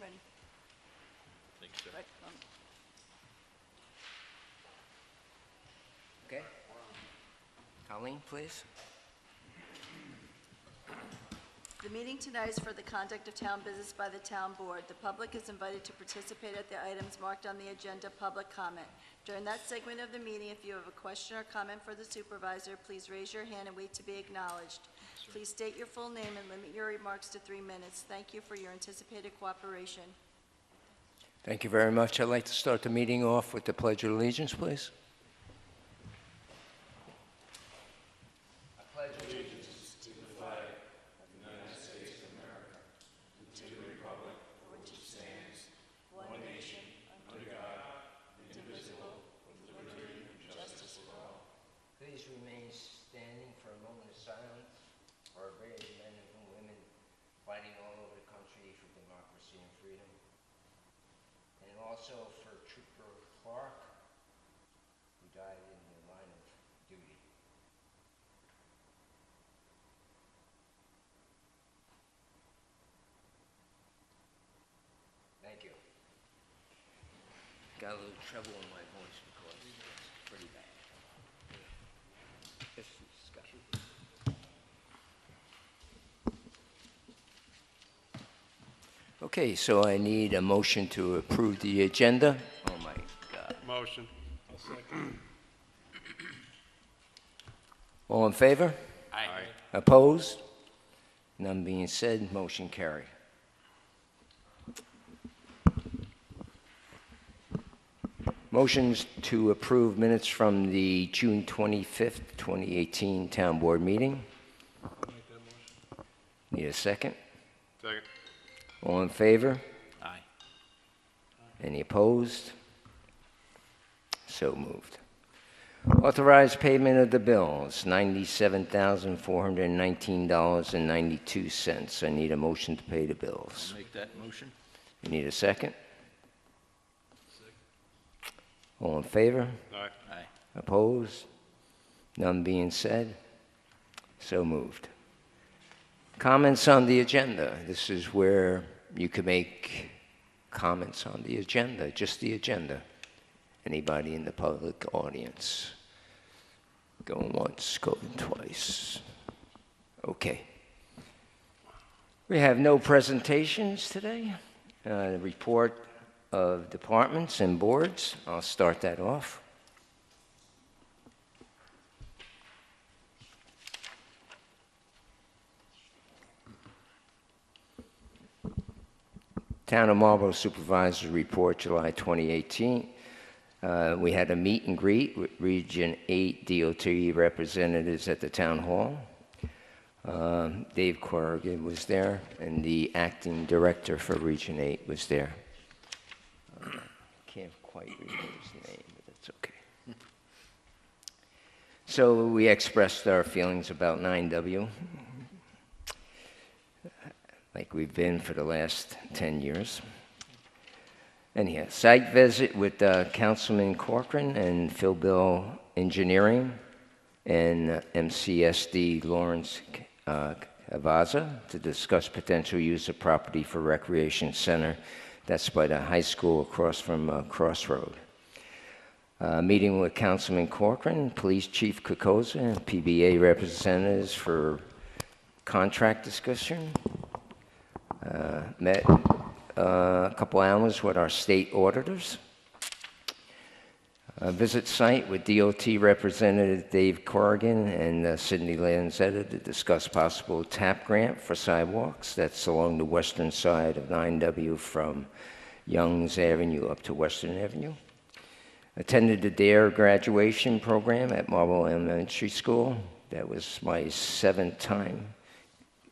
ready. Thank you, sir. Right, Okay. Colleen, please. The meeting tonight is for the conduct of town business by the town board. The public is invited to participate at the items marked on the agenda, public comment. During that segment of the meeting, if you have a question or comment for the supervisor, please raise your hand and wait to be acknowledged. Please state your full name and limit your remarks to 3 minutes. Thank you for your anticipated cooperation. Thank you very much. I'd like to start the meeting off with the Pledge of Allegiance, please. I pledge allegiance to the flag of the United States of America, and to the republic for which it stands, one nation, under God, indivisible, with liberty and justice for all. Please remain standing for a moment of silence for our brave men and women fighting all over the country for democracy and freedom. And also for Trooper Clark, who died in the line of duty. Thank you. Got a little trouble in my voice because it's pretty bad. This is Scott. Okay, so I need a motion to approve the agenda. Oh my God. Motion. I'll second. All in favor? Aye. Opposed? None being said, motion carried. Motions to approve minutes from the June 25th, 2018 Town Board meeting. I'll make that motion. Need a second? Second. All in favor? Aye. Any opposed? So moved. Authorized payment of the bills, $97,419.92. I need a motion to pay the bills. Make that motion. You need a second? All in favor? Aye. Aye. Opposed? None being said? So moved. Comments on the agenda. This is where you can make comments on the agenda, just the agenda. Anybody in the public audience? Going once, going twice. Okay. We have no presentations today. Report of departments and boards. I'll start that off. Town of Marlborough Supervisors Report, July 2018. We had a meet and greet with Region 8 DOT representatives at the Town Hall. Dave Corrigan was there, and the acting director for Region 8 was there. Can't quite remember his name, but that's okay. So we expressed our feelings about 9W, like we've been for the last 10 years. Anyhow, site visit with Councilman Corcoran and Phil Bill Engineering and MCSD Lawrence Cavaza to discuss potential use of property for recreation center. That's by the high school across from Crossroad. Meeting with Councilman Corcoran, Police Chief Kokoza, and PBA representatives for contract discussion. Met a couple hours with our state auditors. Visit site with DOT Representative Dave Corrigan and Sidney Lanzetta to discuss possible TAP grant for sidewalks. That's along the western side of 9W from Youngs Avenue up to Western Avenue. Attended the DARE graduation program at Marlborough Elementary School. That was my 7th time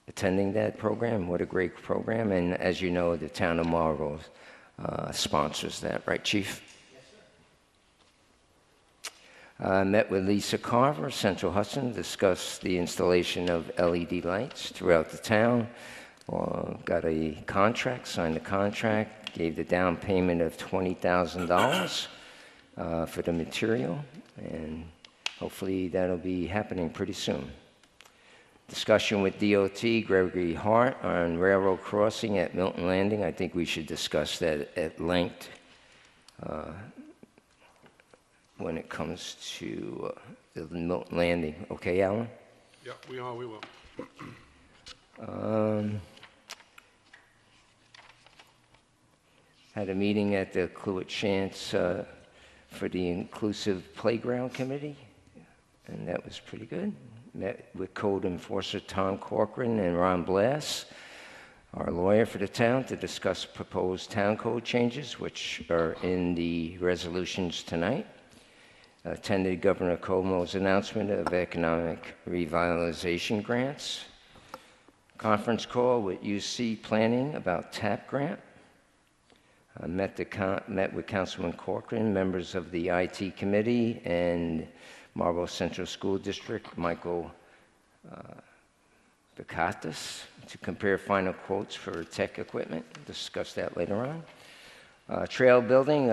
attending that program. What a great program. And as you know, the town of Marlborough sponsors that, right, Chief? Met with Lisa Carver, Central Hudson, discussed the installation of LED lights throughout the town. Got a contract, signed a contract, gave the down payment of $20,000 for the material, and hopefully that'll be happening pretty soon. Discussion with DOT, Gregory Hart, on railroad crossing at Milton Landing. I think we should discuss that at length when it comes to the Milton Landing. Okay, Alan? Yeah, we will. Had a meeting at the Cluett Chance for the Inclusive Playground Committee, and that was pretty good. Met with Code Enforcer Tom Corcoran and Ron Blass, our lawyer for the town, to discuss proposed town code changes, which are in the resolutions tonight. Attended Governor Cuomo's announcement of economic revitalization grants. Conference call with UC Planning about TAP grant. Met with Councilman Corcoran, members of the IT committee, and Marlborough Central School District, Michael Bakatis, to compare final quotes for tech equipment. Discuss that later on. Trail building,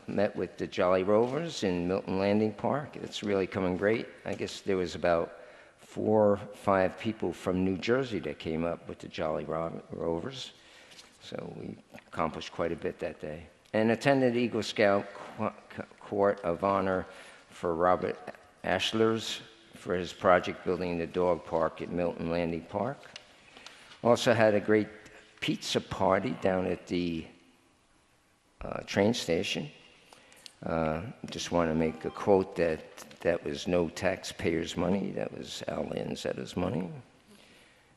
met with the Jolly Rovers in Milton Landing Park. It's really coming great. I guess there was about 4 or 5 people from New Jersey that came up with the Jolly Rovers. So we accomplished quite a bit that day. And attended Eagle Scout Court of Honor for Robert Ashlers for his project building the dog park at Milton Landing Park. Also had a great pizza party down at the train station. Just want to make a quote that was no taxpayers' money. That was Al Lanzetta's money.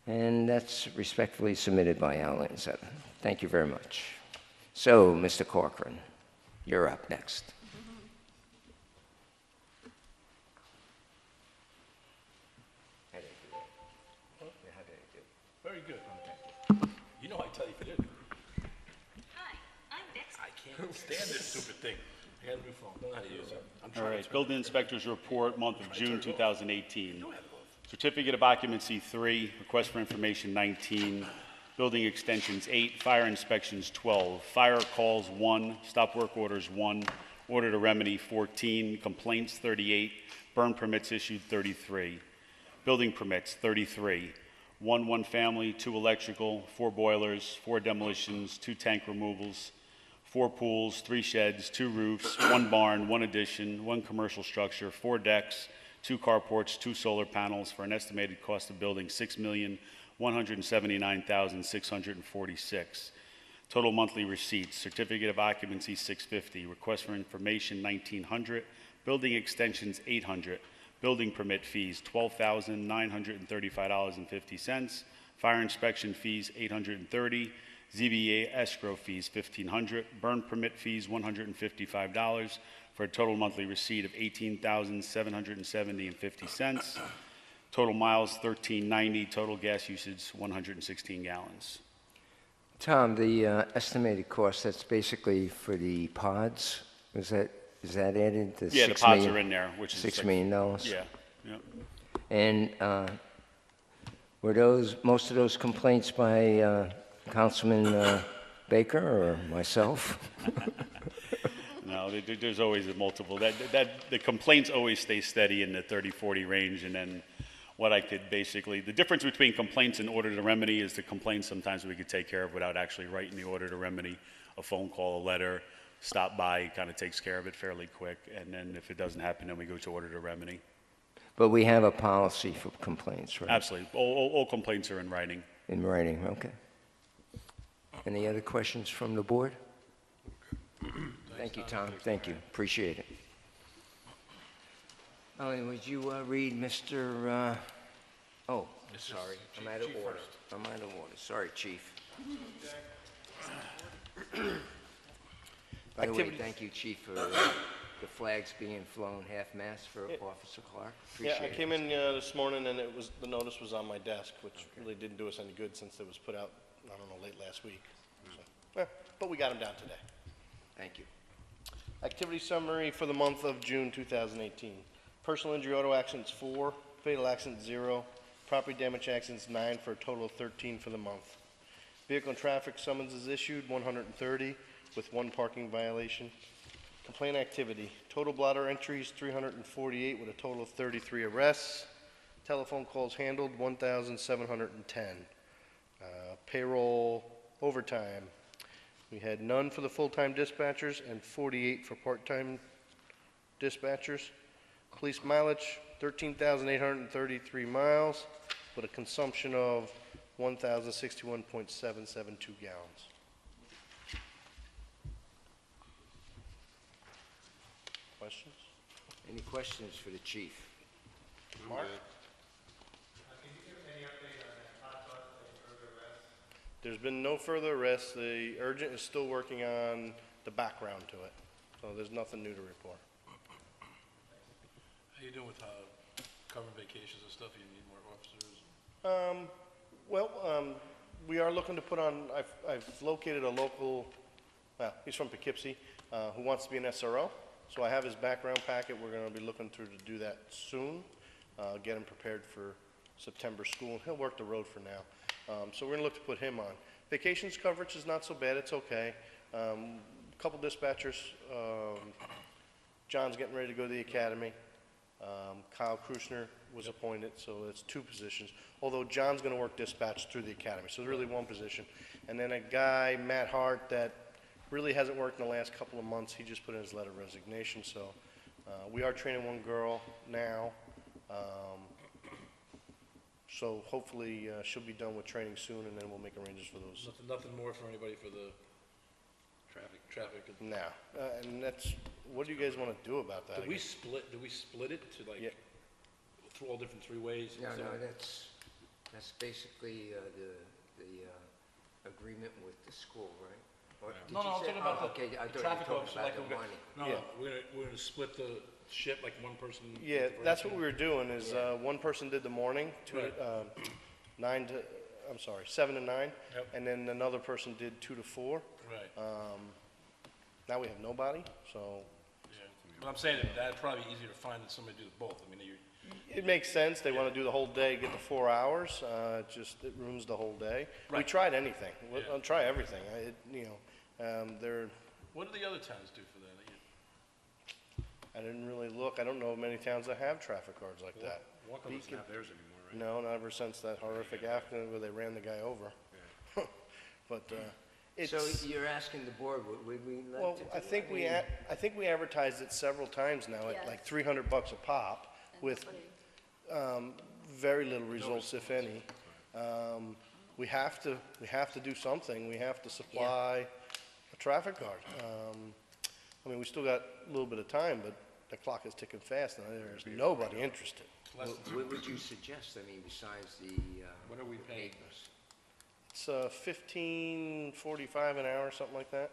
And that's respectfully submitted by Al Lanzetta. Thank you very much. So, Mr. Corcoran, you're up next. Very good. You know I tell you, didn't Hi, I'm Betsy. I can't stand this stupid thing. I got a new phone. Don't know how to use it. I'm All trying right, to. Building Inspector's Report, month of June 2018. Certificate of Occupancy 3, Request for Information 19, Building Extensions 8, Fire Inspections 12, Fire Calls 1, Stop Work Orders 1, Order to Remedy 14, Complaints 38, Burn Permits issued 33, Building Permits 33, 1 family, 2 electrical, 4 boilers, 4 demolitions, 2 tank removals, 4 pools, 3 sheds, 2 roofs, 1 barn, 1 addition, 1 commercial structure, 4 decks, 2 carports, 2 solar panels, for an estimated cost of building $6,179,646. Total monthly receipts: certificate of occupancy $650, request for information $1,900, building extensions $800, building permit fees $12,935.50, fire inspection fees $830, ZBA escrow fees $1,500, burn permit fees $155, for a total monthly receipt of $18,770.50. Total miles 1,390. Total gas usage 116 gallons. Tom, the estimated cost, that's basically for the pods? Is that added? The Yeah, the $6 pods million? are in there, which is $6 million? Yeah, yeah. And were most of those complaints by Councilman Baker or myself? No, there's always a multiple. The complaints always stay steady in the 30-40 range, and then what I could basically, the difference between complaints and order to remedy is the complaints sometimes we could take care of without actually writing the order to remedy. A phone call, a letter, stop by, kind of takes care of it fairly quick, and then if it doesn't happen, then we go to order to remedy. But we have a policy for complaints, right? Absolutely. All complaints are in writing. In writing, okay. Any other questions from the board? Thank you, Tom. Thank you. Appreciate it. Ellen, would you read Mr. Oh, sorry. I'm out of order. I'm out of order. Sorry, Chief. By the way, thank you, Chief, for the flags being flown half-mast for Officer Clark. Yeah, Appreciate I it. came in this morning and the notice was on my desk, which really didn't do us any good since it was put out, I don't know, late last week. So, but we got them down today. Thank you. Activity summary for the month of June 2018. Personal injury auto accidents 4, fatal accidents 0, property damage accidents 9, for a total of 13 for the month. Vehicle and traffic summonses issued 130 with 1 parking violation. Complaint activity, total blotter entries 348 with a total of 33 arrests. Telephone calls handled, 1,710. Payroll overtime, we had none for the full-time dispatchers and 48 for part-time dispatchers. Police mileage, 13,833 miles, with a consumption of 1,061.772 gallons. Questions? Any questions for the chief? Mark? There's been no further arrests. The urgent is still working on the background to it, so there's nothing new to report. How you doing with covering vacations and stuff? You need more officers? We are looking to put on, I've located a local, well, he's from Poughkeepsie, who wants to be an SRO. So I have his background packet. We're gonna be looking through to do that soon, get him prepared for September school, and he'll work the road for now. So we're gonna look to put him on. Vacations coverage is not so bad, it's okay. Couple dispatchers, John's getting ready to go to the academy. Kyle Krusner was appointed, so that's 2 positions. Although John's gonna work dispatch through the academy, so there's really 1 position. And then a guy, Matt Hart, that really hasn't worked in the last couple of months. He just put in his letter of resignation, so we are training 1 girl now. So hopefully she'll be done with training soon, and then we'll make arrangements for those. Nothing more for anybody for the traffic? Now, and that's, what do you guys want to do about that? Do we split it to like, Yeah. through all different 3 ways? No, Is that- that's basically the agreement with the school, right? Or did No, you I'm say- talking about oh, okay, I the thought you were traffic talking officer, about like the we're money. No, Yeah. we're gonna split the ship, like 1 person. Yeah, for that's what everything? we were doing, is 1 person did the morning, 7 to 9, Yep. and then another person did 2 to 4. Right, Now we have nobody, so yeah. But I'm saying that'd probably be easier to find than somebody to do both. I mean, it makes sense. They want to do the whole day, get the 4 hours. It ruins the whole day. We Right. tried anything. Yeah. I'll try everything. They're, what do the other towns do for that? I didn't really look. I don't know of many towns that have traffic guards like that. Walker doesn't have theirs anymore, right? No, not ever since that horrific accident where they ran the guy over. But it's. So you're asking the board, would we like Well, to do? I think we advertised it several times now at Yes. like $300 a pop And with nobody- very little results, if any. We have to do something. We have to supply a traffic guard. We still got a little bit of time, but the clock is ticking fast, and there's nobody interested. What would you suggest, besides the, What are we paying? papers? It's $15.45 an hour, something like that.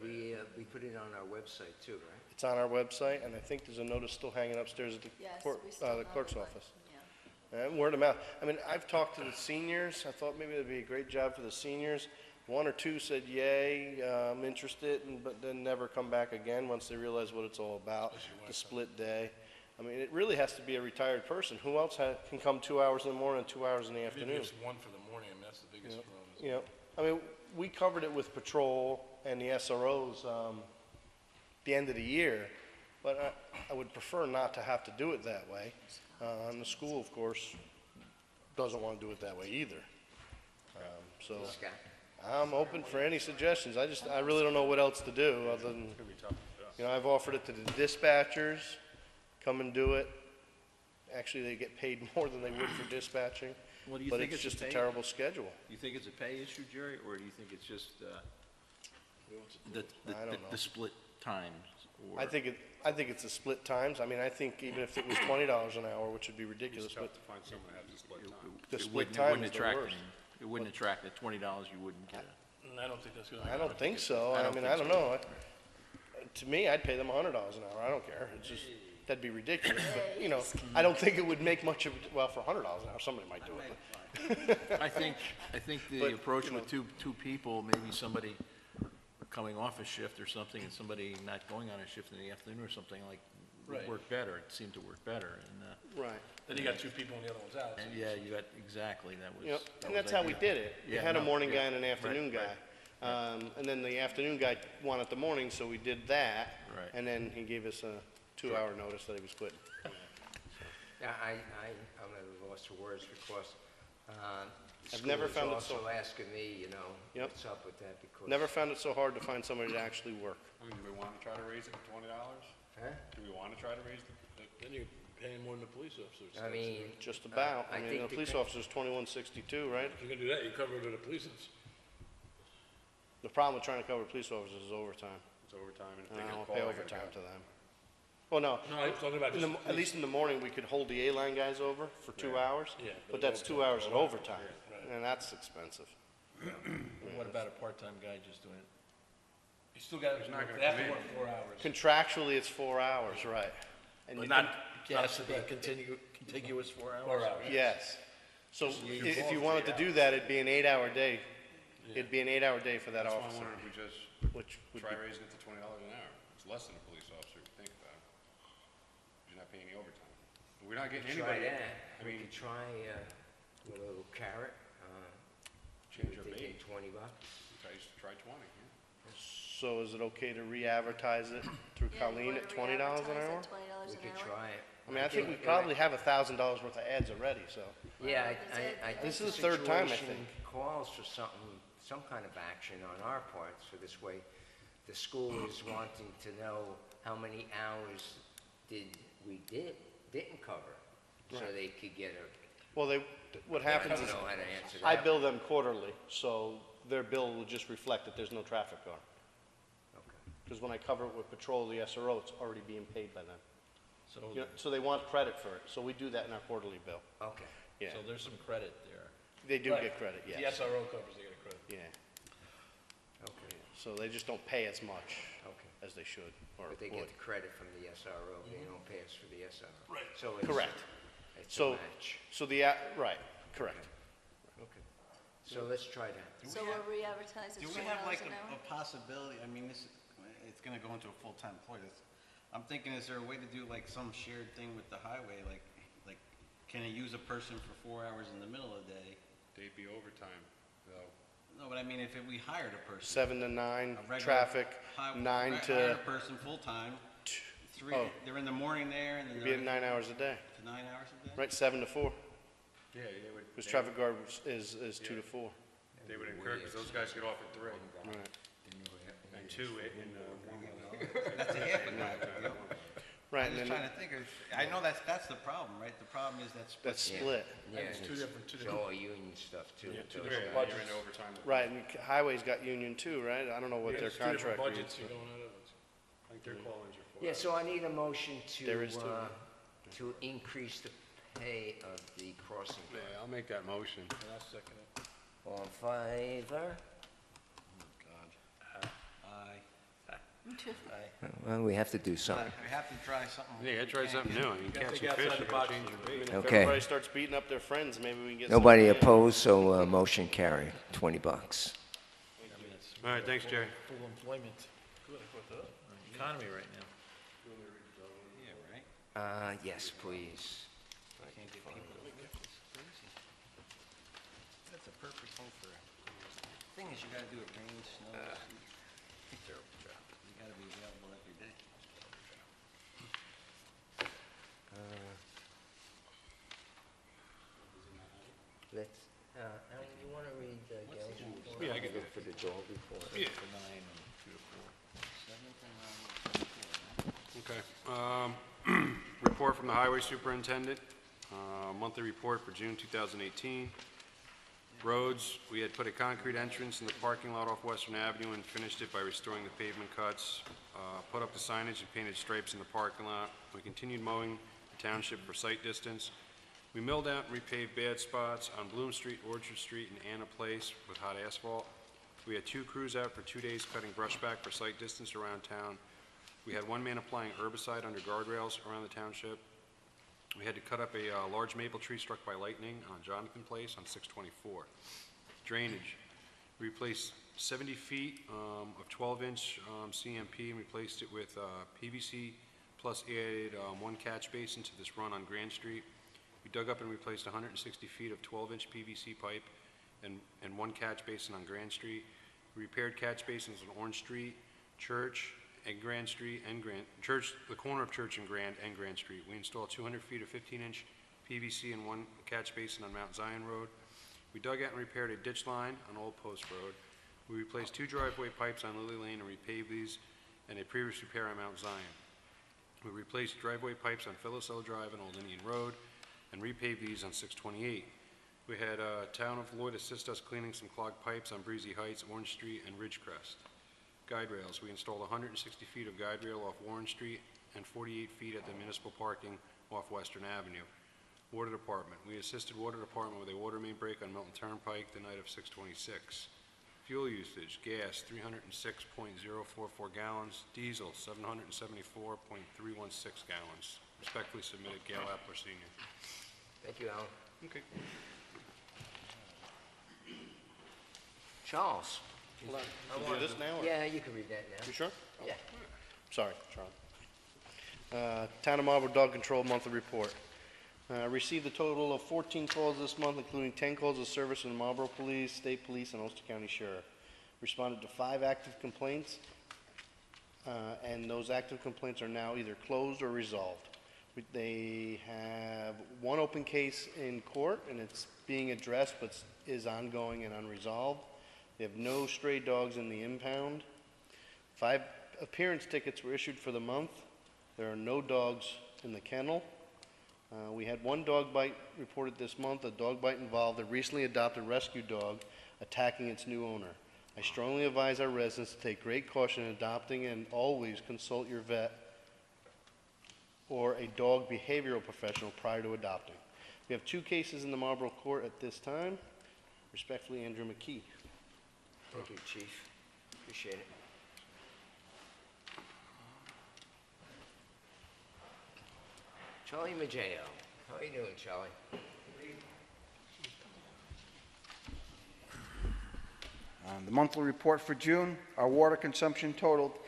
We put it on our website too, right? It's on our website, and I think there's a notice still hanging upstairs at the Yes, court, we still the have clerk's a bunch, office. yeah. Word of mouth. I've talked to the seniors. I thought maybe it'd be a great job for the seniors. 1 or 2 said, yay, I'm interested, but then never come back again once they realize what it's all about, the split day. It really has to be a retired person. Who else can come 2 hours in the morning and 2 hours in the Maybe afternoon? it's 1 for the morning, that's the biggest problem. We covered it with patrol and the SROs the end of the year, but I would prefer not to have to do it that way. And the school, of course, doesn't want to do it that way either. So Scott? I'm open for any suggestions. I really don't know what else to do other than, I've offered it to the dispatchers, come and do it. Actually, they get paid more than they would for dispatching. Well, do you But think it's it's a just a pay- terrible schedule. Do you think it's a pay issue, Jerry, or do you think it's just I don't know. the split times? Or I think it's the split times. I think even if it was $20 an hour, which would be ridiculous, but find someone that has to split time. the it split wouldn't- time wouldn't is the attract worst. any- It wouldn't attract the $20 you wouldn't get. I don't think that's gonna. I don't think so. I don't I think don't know. To me, I'd pay them $100 an hour. I don't care. It's just, that'd be ridiculous. But, I don't think it would make much of, well, for $100 an hour, somebody might do it. I think the But, approach with two people, maybe somebody coming off a shift or something, and somebody not going on a shift in the afternoon or something like, would Right. work better. It seemed to work better, Right. Then you got 2 people and the other one's out. and yeah, you got, exactly, that was. that And was that's how we ideal. did it. We Yeah, had a no, morning yeah. guy and an afternoon Right, guy. And then the afternoon guy wanted the morning, so we did that. Right. And then he gave us a 2-hour notice that he was quitting. Yeah, I'm a loss for words because the I've never school found it is so- also asking me, Yep. what's up with that because. Never found it so hard to find somebody to actually work. I mean, do we want to try to raise it to $20? Huh? Do we want to try to raise Then you're paying more than the police officers. I mean, Just about. I I mean, think the the police con- officer's 2162, right? If you're gonna do that, you cover it with the police's. The problem with trying to cover police officers is overtime. It's overtime, and if And they I get a don't call, pay they gotta overtime go. to them. Well, no. No, I was talking about just. At least in the morning, we could hold the A-line guys over for 2 hours. Yeah, But but that's 2 hours of overtime, right. and that's expensive. What about a part-time guy just doing it? You still got, not gonna they have come to in. work 4 hours. Contractually, it's 4 hours, right? And But you not, can- has to be contiguous 4 hours? 4 hours. Yes. So you if you both wanted to do that, it'd be an 8-hour day. It'd be an 8-hour day for that That's why I officer, wondered if we just which would try be, raising it to $20 an hour. It's less than a police officer, if you think about it. You're not paying any overtime. We're not getting try anybody. that. I We mean, could try with a little carrot. Change our thinking bait. $20. try 20, yeah. so is it okay to re-advertise it through Yeah, you Colleen wanna at $20 an re-advertise hour? at $20 We an could hour? try it. I mean, I think we probably have $1,000 worth of ads already, so. Yeah, Well, I think This the is the third time, I situation think. calls for something, some kind of action on our part, so this way the school is wanting to know how many hours didn't cover, so Right. they could get a, Well, what I happens don't is, know how to answer that. I bill them quarterly, so their bill will just reflect that there's no traffic on. Okay. Because when I cover it with patrol, the SRO, it's already being paid by them. So, You know, so they want credit for it, so we do that in our quarterly bill. Okay. Yeah, so there's some credit there. they do Right. get credit, The yes. SRO covers, they get a credit. Yeah, Okay, so they just don't pay as much okay. as they should, or But they would. get the credit from the SRO, they don't pay us for the SRO. Right. So it's. Correct. It's a So, match. so right, correct. Okay. So let's try that. So we'll re-advertise at Do $20 we have like an hour? a possibility, I mean, it's gonna go into a full-time employee. I'm thinking, is there a way to do like some shared thing with the highway, like, can it use a person for 4 hours in the middle of the day? They'd be overtime, though. No, but I mean, if we hired a person. 7 to 9, a regular traffic, hi- 9 hired to, a person full-time, oh. they're in the morning there and then you'd be at they're 9 hours a day, to 9 hours a day? right, 7 to 4, Yeah, they would. because traffic guard is 2 to 4. They would incur, because those guys get off at 3. Right. And 2 in the morning. That's a half an hour, you know? Right, I'm and just then trying to think of, I know that's the problem, right? The problem is that's. that's Yeah. split. Yeah, it's and two different- it's all union stuff too. Yeah, two those different guys. You're in overtime. Right, and highway's got union too, right? I don't know what their There's two different contract reads. budgets you're going out of. I think their call-ins are 4 Yeah, hours. so I need a motion There is two. to increase the pay of the crossing guard. Yeah, I'll make that motion. And I'll second it. All in favor? Well, we have to do something. We have to try something. Yeah, gotta try something new. You Gotta catch think some fish, outside you the gotta box. change your bait. If Okay. everybody starts beating up their friends, maybe we can get. Nobody something in. opposed, so motion carried, $20. All right, thanks, Jerry. Full employment. Economy right now. Yeah, right? Yes, please. Can't get people to live. It's crazy. That's a perfect home for it. Thing is, you gotta do it rain, snow. You gotta be available every day. Let's, Alan, you want to read Gail's report? Yeah, I can do For the dog report? Yeah. For 9 and 2 to 4. 7 to 9, Okay. Report from the Highway Superintendent, monthly report for June 2018. Roads, we had put a concrete entrance in the parking lot off Western Avenue and finished it by restoring the pavement cuts, put up the signage and painted stripes in the parking lot. We continued mowing the township for site distance. We milled out and repaved bad spots on Bloom Street, Orchard Street, and Anna Place with hot asphalt. We had 2 crews out for 2 days cutting brush back for site distance around town. We had 1 man applying herbicide under guardrails around the township. We had to cut up a large maple tree struck by lightning on Jonathan Place on 624. Drainage, we replaced 70 feet of 12-inch CMP and replaced it with PVC, plus added 1 catch basin to this run on Grand Street. We dug up and replaced 160 feet of 12-inch PVC pipe and 1 catch basin on Grand Street. We repaired catch basins on Orange Street, Church, and Grand Street, and Church, the corner of Church and Grand Street. We installed 200 feet of 15-inch PVC in one catch basin on Mount Zion Road. We dug out and repaired a ditch line on Old Post Road. We replaced 2 driveway pipes on Lily Lane and repaved these, and a previous repair on Mount Zion. We replaced driveway pipes on Phyllis L. Drive and Old Indian Road, and repaved these on 628. We had Town of Lloyd assist us cleaning some clogged pipes on Breezy Heights, Orange Street, and Ridgecrest. Guide rails, we installed 160 feet of guide rail off Warren Street and 48 feet at the municipal parking off Western Avenue. Water Department, we assisted Water Department with a water main break on Milton Turnpike the night of 6/26. Fuel usage, gas 306.044 gallons, diesel 774.316 gallons. Respectfully submitted, Gail Appler Sr. Thank you, Alan. Okay. Charles? Hold on. Do this now? Or? Yeah, you can read that now. You sure? Yeah. Sorry, Charlie. Town of Marlborough Dog Control Monthly Report. Received a total of 14 calls this month, including 10 calls of service from the Marlborough Police, State Police, and Ulster County Sheriff. Responded to 5 active complaints, and those active complaints are now either closed or resolved. They have 1 open case in court, and it's being addressed, but is ongoing and unresolved. They have no stray dogs in the impound. 5 appearance tickets were issued for the month. There are no dogs in the kennel. We had 1 dog bite reported this month. A dog bite involved a recently adopted rescue dog attacking its new owner. I strongly advise our residents to take great caution in adopting and always consult your vet or a dog behavioral professional prior to adopting. We have 2 cases in the Marlborough Court at this time. Respectfully, Andrew McKee. Thank you, Chief. Appreciate it. Charlie Maggio. How are you doing, Charlie? The monthly report for June, our water consumption totaled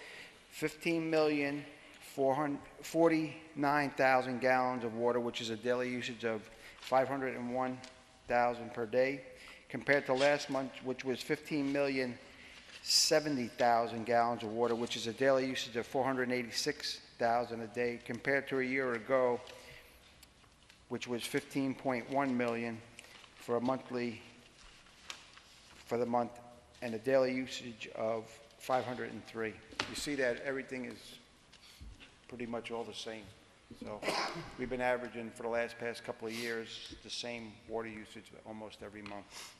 15,449,000 gallons of water, which is a daily usage of 501,000 per day, compared to last month, which was 15,070,000 gallons of water, which is a daily usage of 486,000 a day, compared to a year ago, which was 15.1 million for the month, and a daily usage of 503. You see that everything is pretty much all the same. So we've been averaging for the past couple of years the same water usage almost every month.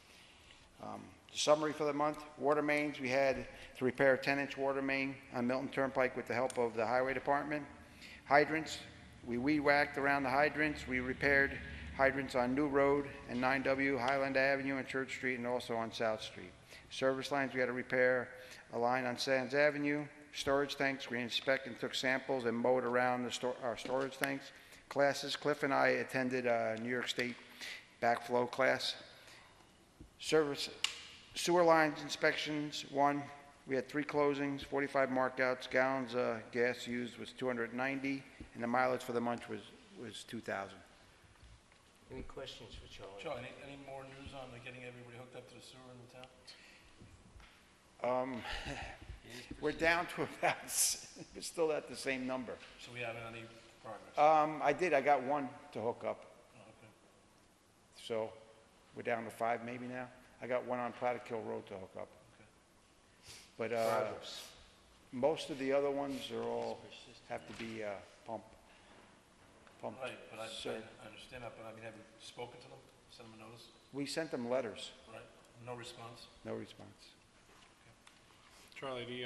The summary for the month: water mains, we had to repair a 10-inch water main on Milton Turnpike with the help of the Highway Department. Hydrants, we weed whacked around the hydrants. We repaired hydrants on New Road and 9W, Highland Avenue and Church Street, and also on South Street. Service lines, we had to repair a line on Sands Avenue. Storage tanks, we inspected and took samples and mowed around our storage tanks. Classes, Cliff and I attended a New York State backflow class. Sewer lines inspections, 1. We had 3 closings, 45 markouts. Gallons of gas used was 290, and the mileage for the month was 2,000. Any questions for Charlie? Charlie, any more news on getting everybody hooked up to the sewer in the town? We're down to about, we're still at the same number. So we haven't any progress? I got 1 to hook up, Oh, okay. so we're down to 5 maybe now. I got 1 on Platic Hill Road to hook up. But Progress. most of the other ones are all, have to be pumped. Right, but I So understand that, but I mean, have you spoken to them, sent them a notice? we sent them letters, Right, no response? no response. Charlie, the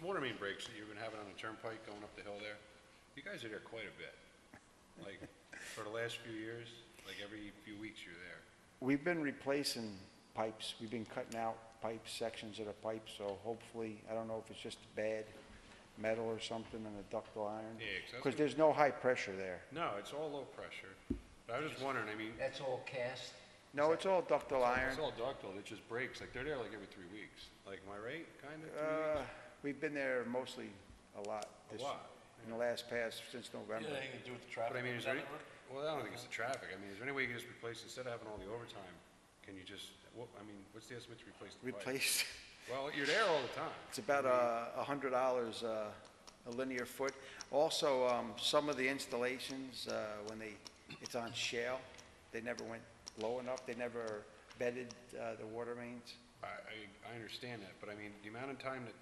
water main breaks that you've been having on the turnpike going up the hill there, you guys are there quite a bit. Like, for the last few years, like every few weeks you're there. We've been replacing pipes. We've been cutting out pipes, sections of the pipes, so hopefully, I don't know if it's just bad metal or something and the ductile iron. Yeah, Because there's no high pressure there. No, it's all low pressure. But I was just wondering, I mean, That's all cast? No, it's all ductile iron. it's all ductile, it just breaks. Like, they're there like every 3 weeks. Like, am I right? Kind of? 3 weeks? We've been there mostly a lot. A lot. In the last past, since Yeah, November. anything to do with the traffic? But I mean, is down there any, that road? well, I don't think it's the traffic. I mean, is there any way you can just replace, instead of having all the overtime, can you just, I mean, what's the estimate to replace the pipe? Replaced. Well, you're there all the time. It's about $100 a linear foot. Also, some of the installations, when they it's on shale. They never went low enough. They never bedded the water mains. I understand that, but I mean, the amount of time that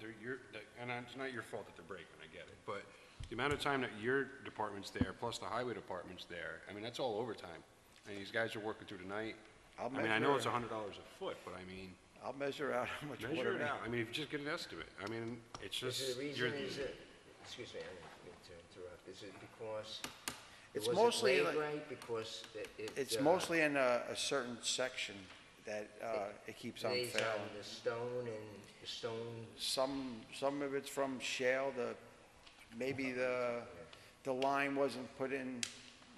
and it's not your fault that they're breaking, I get it, but the amount of time that your department's there, plus the highway department's there, I mean, that's all overtime. And these guys are working through the night. I mean, I know it's $100 a foot, but I mean, I'll measure out how much water. measure it out. I mean, if you just get an estimate, I mean, it's just. Is the reason, you're- excuse me, I didn't mean to interrupt, is it because it It's wasn't mostly laid like- right, because It's mostly in a certain section that it keeps on lays on failing. the stone, and the stone, Some of it's from shale, maybe the line wasn't put in,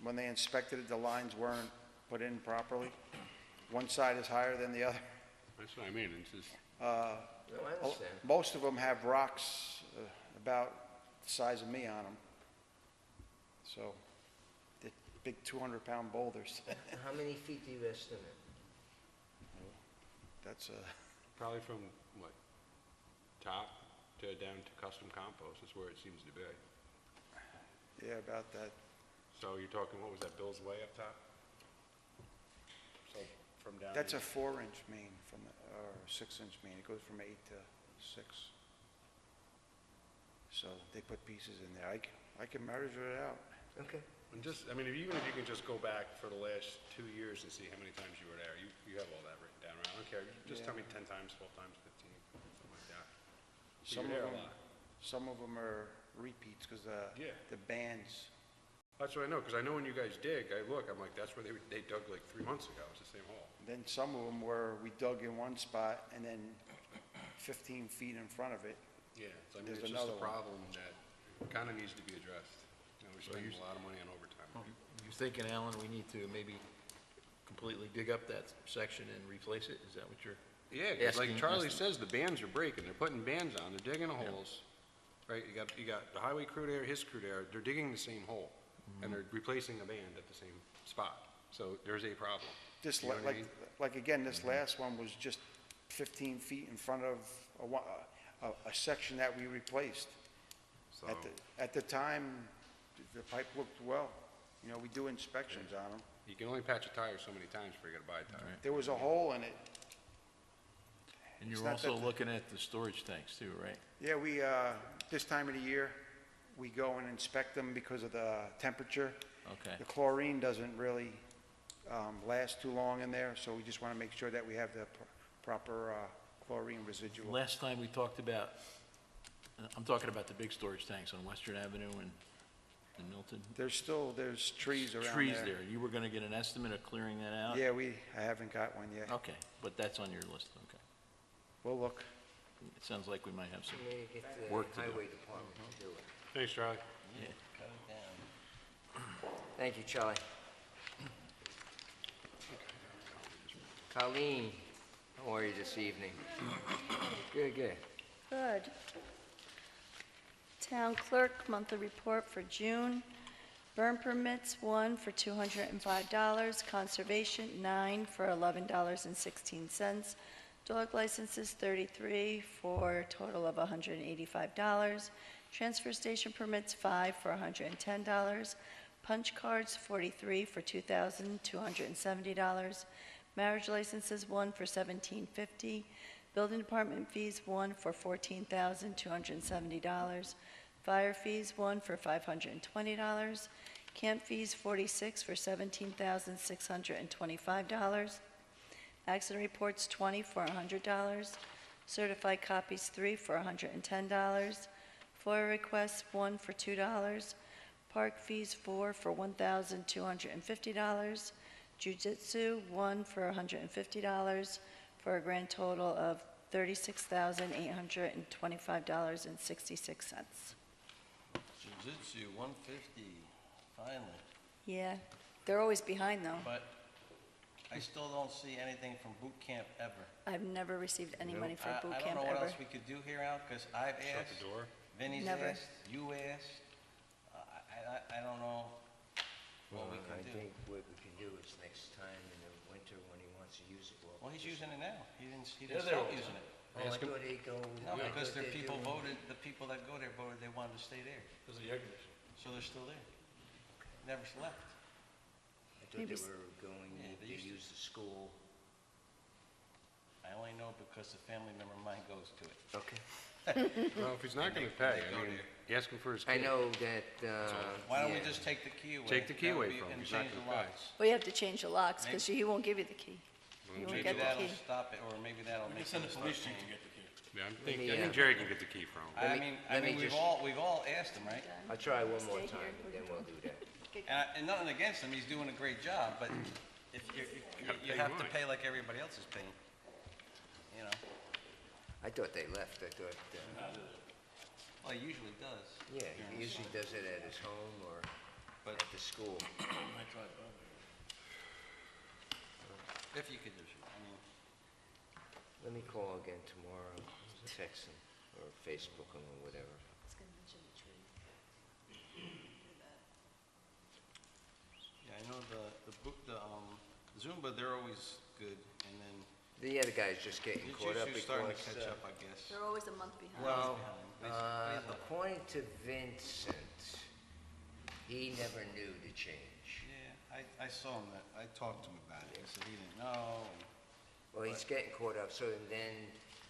when they inspected it, the lines weren't put in properly. One side is higher than the other. That's what I mean, it's just, no, I understand. Most of them have rocks about the size of me on them. So, they're big 200-pound boulders. How many feet do you estimate? That's probably from, what, top to down to custom compost is where it seems to be. yeah, about that. So you're talking, what was that, Bill's Way up top? So from down. That's a here. 4-inch main or 6-inch main. It goes from 8 to 6. So they put pieces in there. I can measure it out. Okay. And just, I mean, even if you can just go back for the last 2 years and see how many times you were there, you have all that written down, right? I don't care, just Yeah. tell me 10 times, 12 times, 15, something like that. So Some you're of there a them, lot. some of them are repeats because Yeah. the bands. That's what I know, because I know when you guys dig, I'm like, that's where they dug like 3 months ago, it's the same hole. Then some of them were we dug in one spot and then 15 feet in front of it. Yeah, so I mean, There's it's just a another one. problem that kind of needs to be addressed. You know, we're spending a lot of money on overtime. You're thinking, Alan, we need to maybe completely dig up that section and replace it? Is that what you're? Yeah, 'cause like Asking- Charlie asking- says, the bands are breaking, they're putting bands on, they're digging the holes, right? You got the highway crew there, his crew there, they're digging the same hole, and they're replacing a band at the same spot. So there's a problem. This, You know what I mean? like again, this last one was just 15 feet in front of a section that we replaced. So, At the time, the pipe looked well. You know, we do inspections on them. you can only patch a tire so many times before you gotta buy a tire. There was a hole in it. And It's you're not also that the- looking at the storage tanks too, right? Yeah, we, this time of the year, we go and inspect them because of the temperature. Okay. The chlorine doesn't really last too long in there, so we just want to make sure that we have the proper chlorine residual. Last time we talked about, I'm talking about the big storage tanks on Western Avenue in Milton. There's trees around there. Trees there. You were gonna get an estimate of clearing that out? Yeah, I haven't got one yet. Okay, but that's on your list, okay. We'll look. It sounds like we might have some, Maybe get the Work to do. highway department to do it. Thanks, Charlie. yeah. Thank you, Charlie. Colleen, how are you this evening? Good, good. Good. Town clerk, monthly report for June. Burn permits, 1 for $205. Conservation, 9 for $11.16. Dog licenses, 33 for a total of $185. Transfer station permits, 5 for $110. Punch cards, 43 for $2,270. Marriage licenses, 1 for $1,750. Building department fees, 1 for $14,270. Fire fees, 1 for $520. Camp fees, 46 for $17,625. Accident reports, 20 for $100. Certified copies, 3 for $110. FOIA requests, 1 for $2. Park fees, 4 for $1,250. Jiu-jitsu, 1 for $150, for a grand total of $36,825.66. Jiu-jitsu, 150, finally. Yeah, they're always behind, though. But I still don't see anything from boot camp ever. I've never received any money for boot I camp don't know what ever. else we could do here, Al, because I've Shut asked, the door. Vinny's Never. asked, you asked. I don't know what we I can do. think what we can do is next time in the winter when he wants to use it, Well, he's using it now. He didn't They're stop there all the using it. Oh, I thought he'd go. No, I because thought the they'd people do- voted, the people that go there voted they wanted to stay there. Because of the air conditioning. So they're still there. Never left. Maybe they s- were going Yeah, they to used to- use the school. I only know because a family member of mine goes to it. Okay. Well, if he's not gonna pay, I Go mean, there. ask him for his I key. know that, Why don't we yeah. just take the key away? Take the key That would away be- from him. and He's not change the gonna pay. locks. Well, you have to change the locks, because he won't give you the key. You won't Maybe get the that'll key. stop it, or maybe that'll We make can send them the start police chief to paying. get the key. Yeah, me, I think Jerry can get the key from him. I me- mean, let me just- we've all asked him, right? I'll try one more Stay time, here. and then we'll do that. And nothing against him, he's doing a great job, but if you have to pay like everybody else is paying, you know? I thought they left, I thought, Well, he usually does. yeah, during he the usually summer. does it at his home or But at the school. if you could just, I mean, Let me call again tomorrow, text him, or Facebook him, or whatever. yeah, I know the Zumba, they're always good, and then The other guy's just getting you're caught up starting to because, catch up, I guess. They're always a month behind. well, behind. according to Vincent, he never knew the change. Yeah, I saw him I talked to him about it, he said he didn't know, and Well, he's getting caught up, so then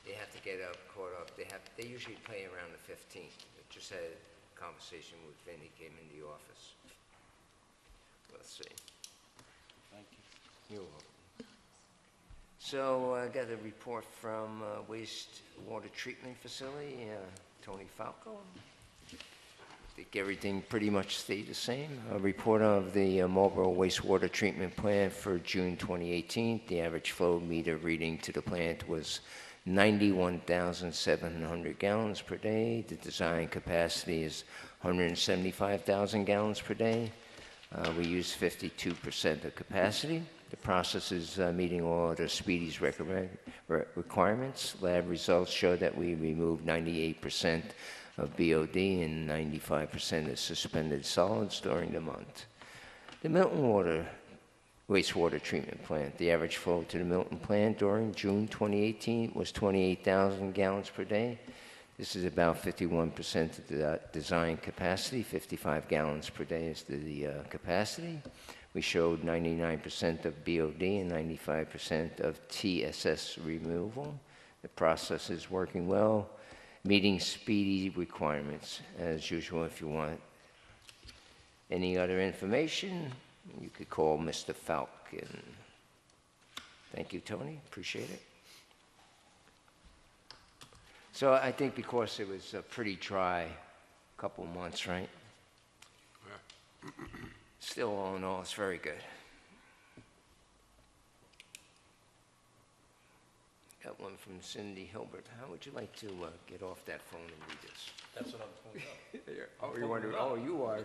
they have to get caught up. They usually play around the 15th. I just had a conversation with Vin, he came in the office. Let's see. thank you. You're welcome. So I got a report from wastewater treatment facility, Tony Falco. I think everything pretty much stayed the same. A report of the Marlborough wastewater treatment plant for June 2018. The average flow meter reading to the plant was 91,700 gallons per day. The design capacity is 175,000 gallons per day. We use 52% of capacity. The process is meeting all the Speedy's requirements. Lab results show that we removed 98% of BOD and 95% of suspended solids during the month. The Milton wastewater treatment plant, the average flow to the Milton plant during June 2018 was 28,000 gallons per day. This is about 51% of the design capacity. 55 gallons per day is the capacity. We showed 99% of BOD and 95% of TSS removal. The process is working well, meeting Speedy requirements. As usual, if you want any other information, you could call Mr. Falcon. Thank you, Tony. Appreciate it. So I think because it was a pretty dry couple months, right? Still, all in all, it's very good. Got one from Cindy Hilbert. How would you like to get off that phone and read this? That's what I'm pulling up. Oh, you wonder? Oh, you are.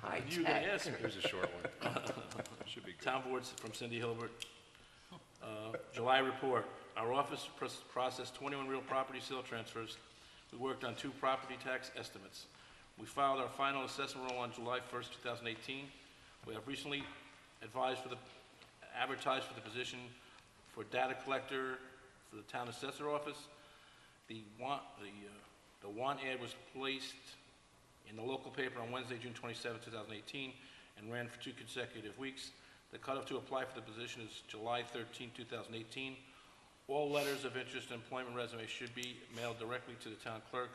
High You can tech. ask him. Here's a short one. Should be good. Town boards from Cindy Hilbert. July report. Our office processed 21 real property sale transfers. We worked on 2 property tax estimates. We filed our final assessment roll on July 1st, 2018. We have recently advertised for the position for data collector for the town assessor office. The want ad was placed in the local paper on Wednesday, June 27, 2018, and ran for 2 consecutive weeks. The cutoff to apply for the position is July 13, 2018. All letters of interest and employment resumes should be mailed directly to the town clerk.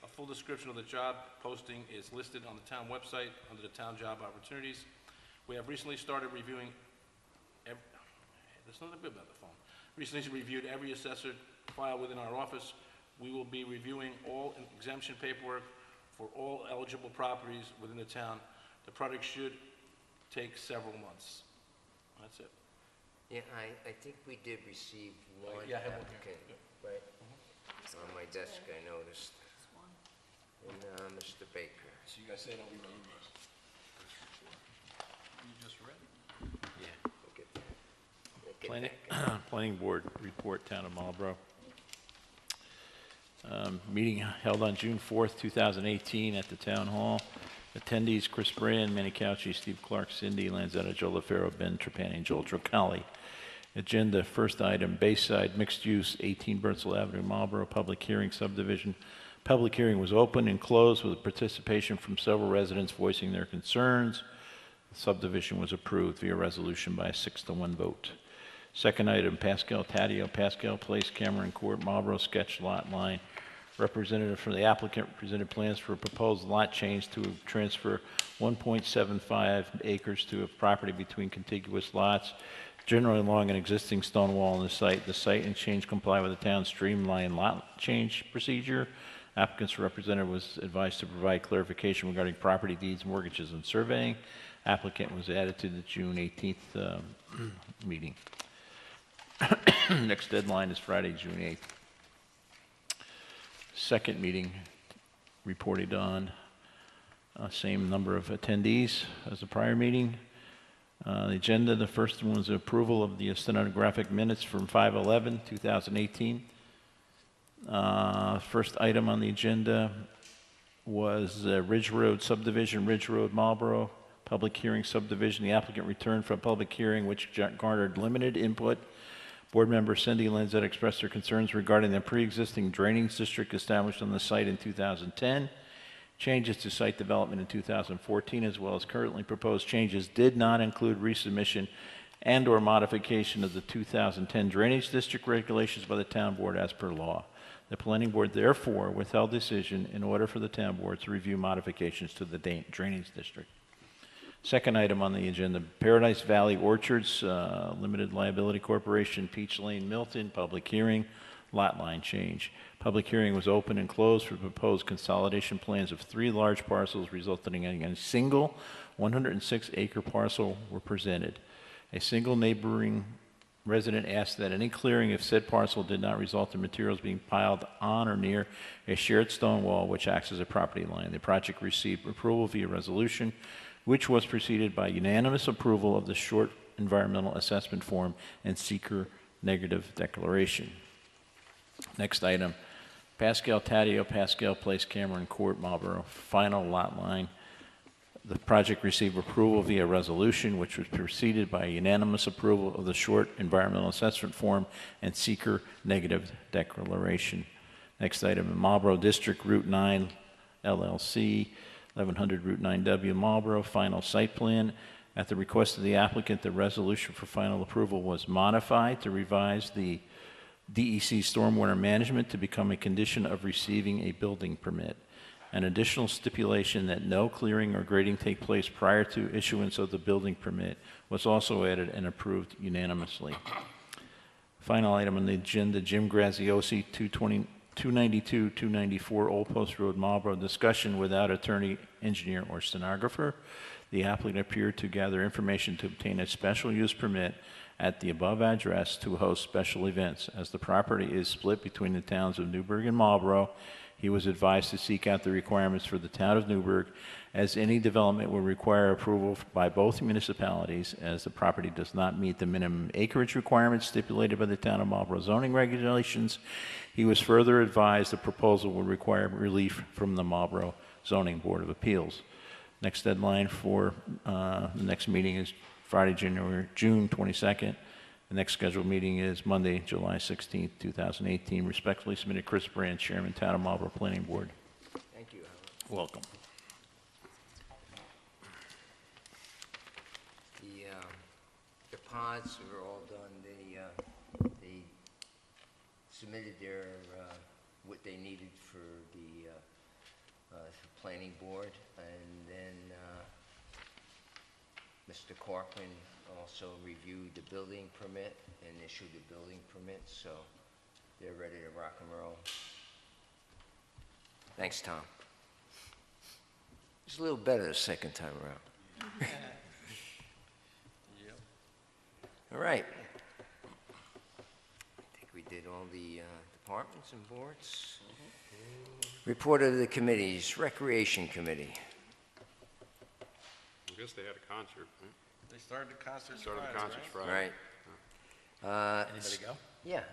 A full description of the job posting is listed on the town website under the town job opportunities. We have recently started reviewing there's nothing good about the phone. Recently reviewed every assessor file within our office. We will be reviewing all exemption paperwork for all eligible properties within the town. The project should take several months. That's it. Yeah, I think we did receive one Yeah, I have one here. applicant, right? On my desk, I noticed. And Mr. Baker. So you guys say don't read my emails. You just read it. We'll get that. We'll get Planning, that. Planning Board report, Town of Marlborough. Meeting held on June 4th, 2018 at the Town Hall. Attendees, Chris Brand, Manny Cauchi, Steve Clark, Cindy Lanzetta, Joe LaFaro, Ben Trapani, and Joel Trocali. Agenda, first item, Bayside Mixed Use, 18 Bertzel Avenue, Marlborough, public hearing subdivision. Public hearing was open and closed with participation from several residents voicing their concerns. The subdivision was approved via resolution by a 6-to-1 vote. Second item, Pascal Taddeo, Pascal Place, Cameron Court, Marlborough sketch lot line. Representative from the applicant presented plans for a proposed lot change to transfer 1.75 acres to a property between contiguous lots, generally along an existing stone wall on the site. The site and change comply with the town's streamlined lot change procedure. Applicant's representative was advised to provide clarification regarding property deeds, mortgages, and surveying. Applicant was added to the June 18th meeting. Next deadline is Friday, June 8th. Second meeting reported on same number of attendees as the prior meeting. The agenda, the first one was approval of the stenographic minutes from 5/11/2018. First item on the agenda was Ridge Road subdivision, Ridge Road, Marlborough, public hearing subdivision. The applicant returned for a public hearing which garnered limited input. Board member Cindy Lanzetta expressed her concerns regarding the pre-existing drainage district established on the site in 2010. Changes to site development in 2014, as well as currently proposed changes, did not include resubmission and/or modification of the 2010 drainage district regulations by the town board as per law. The planning board therefore withheld decision in order for the town board to review modifications to the drainage district. Second item on the agenda, Paradise Valley Orchards, Limited Liability Corporation, Peach Lane, Milton, public hearing, lot line change. Public hearing was open and closed for proposed consolidation plans of 3 large parcels resulting in a single 106-acre parcel were presented. A single neighboring resident asked that any clearing of said parcel did not result in materials being piled on or near a shared stone wall which acts as a property line. The project received approval via resolution, which was preceded by unanimous approval of the short environmental assessment form and seeker negative declaration. Next item, Pascal Taddeo, Pascal Place, Cameron Court, Marlborough, final lot line. The project received approval via resolution, which was preceded by unanimous approval of the short environmental assessment form and seeker negative declaration. Next item, Marlborough District Route 9 LLC, 1100 Route 9W, Marlborough, final site plan. At the request of the applicant, the resolution for final approval was modified to revise the DEC stormwater management to become a condition of receiving a building permit. An additional stipulation that no clearing or grading take place prior to issuance of the building permit was also added and approved unanimously. Final item on the agenda, Jim Graziosi, 292-294 Old Post Road, Marlborough, discussion without attorney, engineer, or stenographer. The applicant appeared to gather information to obtain a special use permit at the above address to host special events. As the property is split between the towns of Newburgh and Marlborough, he was advised to seek out the requirements for the town of Newburgh, as any development will require approval by both municipalities, as the property does not meet the minimum acreage requirements stipulated by the town of Marlborough zoning regulations. He was further advised the proposal would require relief from the Marlborough Zoning Board of Appeals. Next deadline for the next meeting is Friday, June 22nd. The next scheduled meeting is Monday, July 16th, 2018. Respectfully submitted, Chris Brand, Chairman, Town of Marlborough Planning Board. Thank you, Howard. Welcome. The pods are all done. They submitted what they needed for the planning board, and then Mr. Corcoran also reviewed the building permit and issued the building permit, so they're ready to rock and roll. Thanks, Tom. It's a little better the second time around. All right. I think we did all the departments and boards. Report of the committees, Recreation Committee. I guess they had a concert, right? They started the concert Friday, Right. Anybody go? Yeah.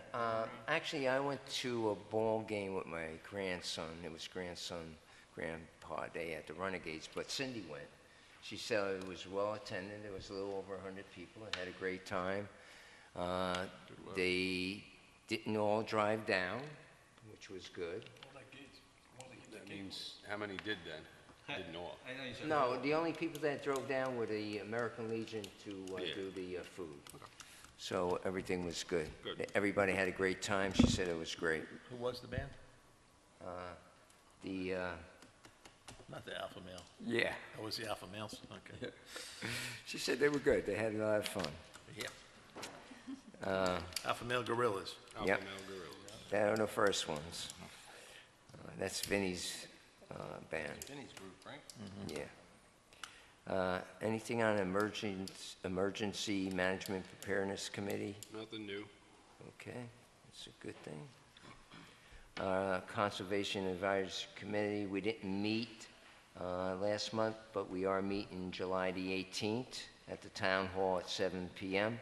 Actually, I went to a ball game with my grandson. It was grandpa day at the Renegades, but Cindy went. She said it was well attended. There was a little over 100 people. I had a great time. They didn't all drive down, which was good. That means, how many did then? Didn't know. I know you said. No, the only people that drove down were the American Legion to Yeah. do the food. So everything was good. Good. Everybody had a great time. She said it was great. Who was the band? The, Not the Alpha Male. yeah, That was the Alpha Males? Okay. she said they were good. They had a lot of fun. Yeah. Alpha Male Gorillas. Alpha Yep. male gorillas. They are the first ones. That's Vinny's band. Vinny's group, right? Yeah. Anything on emergency management preparedness committee? Nothing new. Okay, that's a good thing. Conservation Advisory Committee, we didn't meet last month, but we are meeting July the 18th at the Town Hall at 7 p.m.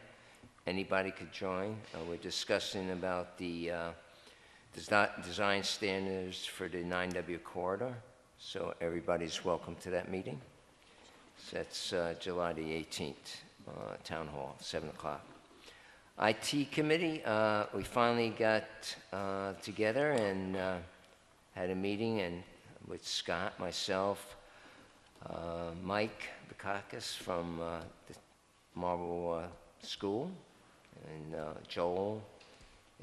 Anybody could join. We're discussing about the design standards for the 9W corridor, so everybody's welcome to that meeting. So that's July the 18th, Town Hall, 7 o'clock. IT Committee, we finally got together and had a meeting and with Scott, myself, Mike Bukakis from the Marlborough School, and Joel,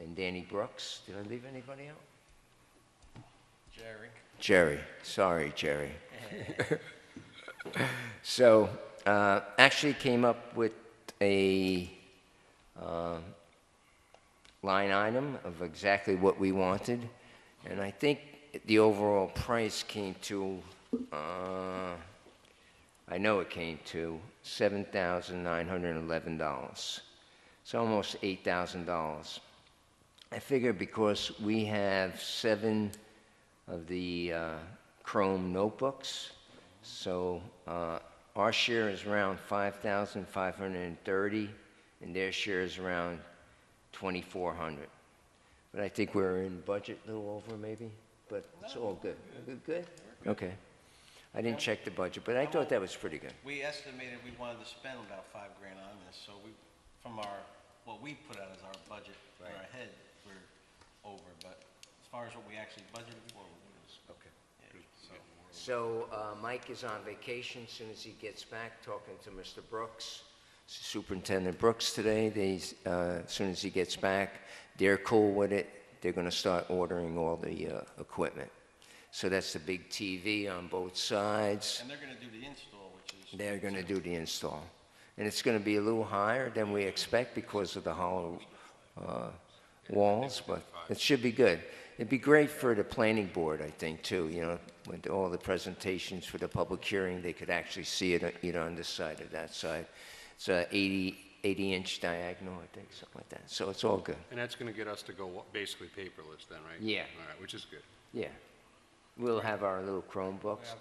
and Danny Brooks. Did I leave anybody out? Jerry. Sorry, Jerry. So, actually came up with a line item of exactly what we wanted, and I think the overall price came to, I know it came to $7,911. It's almost $8,000. I figure because we have 7 of the Chrome notebooks, so our share is around $5,530, and their share is around $2,400. But I think we're in budget a little over maybe, but it's all good. Good? Okay. I didn't check the budget, but I thought that was pretty good. We estimated we wanted to spend about $5,000 on this, so we, from our, what we put out as our budget for our head, we're over, but as far as what we actually budgeted for, we're Okay. yeah, so. So Mike is on vacation. As soon as he gets back, talking to Mr. Brooks, Superintendent Brooks today. As soon as he gets back, they're cool with it. They're going to start ordering all the equipment. So that's the big TV on both sides. And they're gonna do the install, which is. They're going to do the install. And it's going to be a little higher than we expect because of the hollow walls, but it should be good. It'd be great for the planning board, I think, too, you know, with all the presentations for the public hearing, they could actually see it either on this side or that side. It's a 80-inch diagonal, I think, something like that. So it's all good. And that's gonna get us to go basically paperless then, right? Yeah. All right, which is good. Yeah. We'll have our little Chromebooks.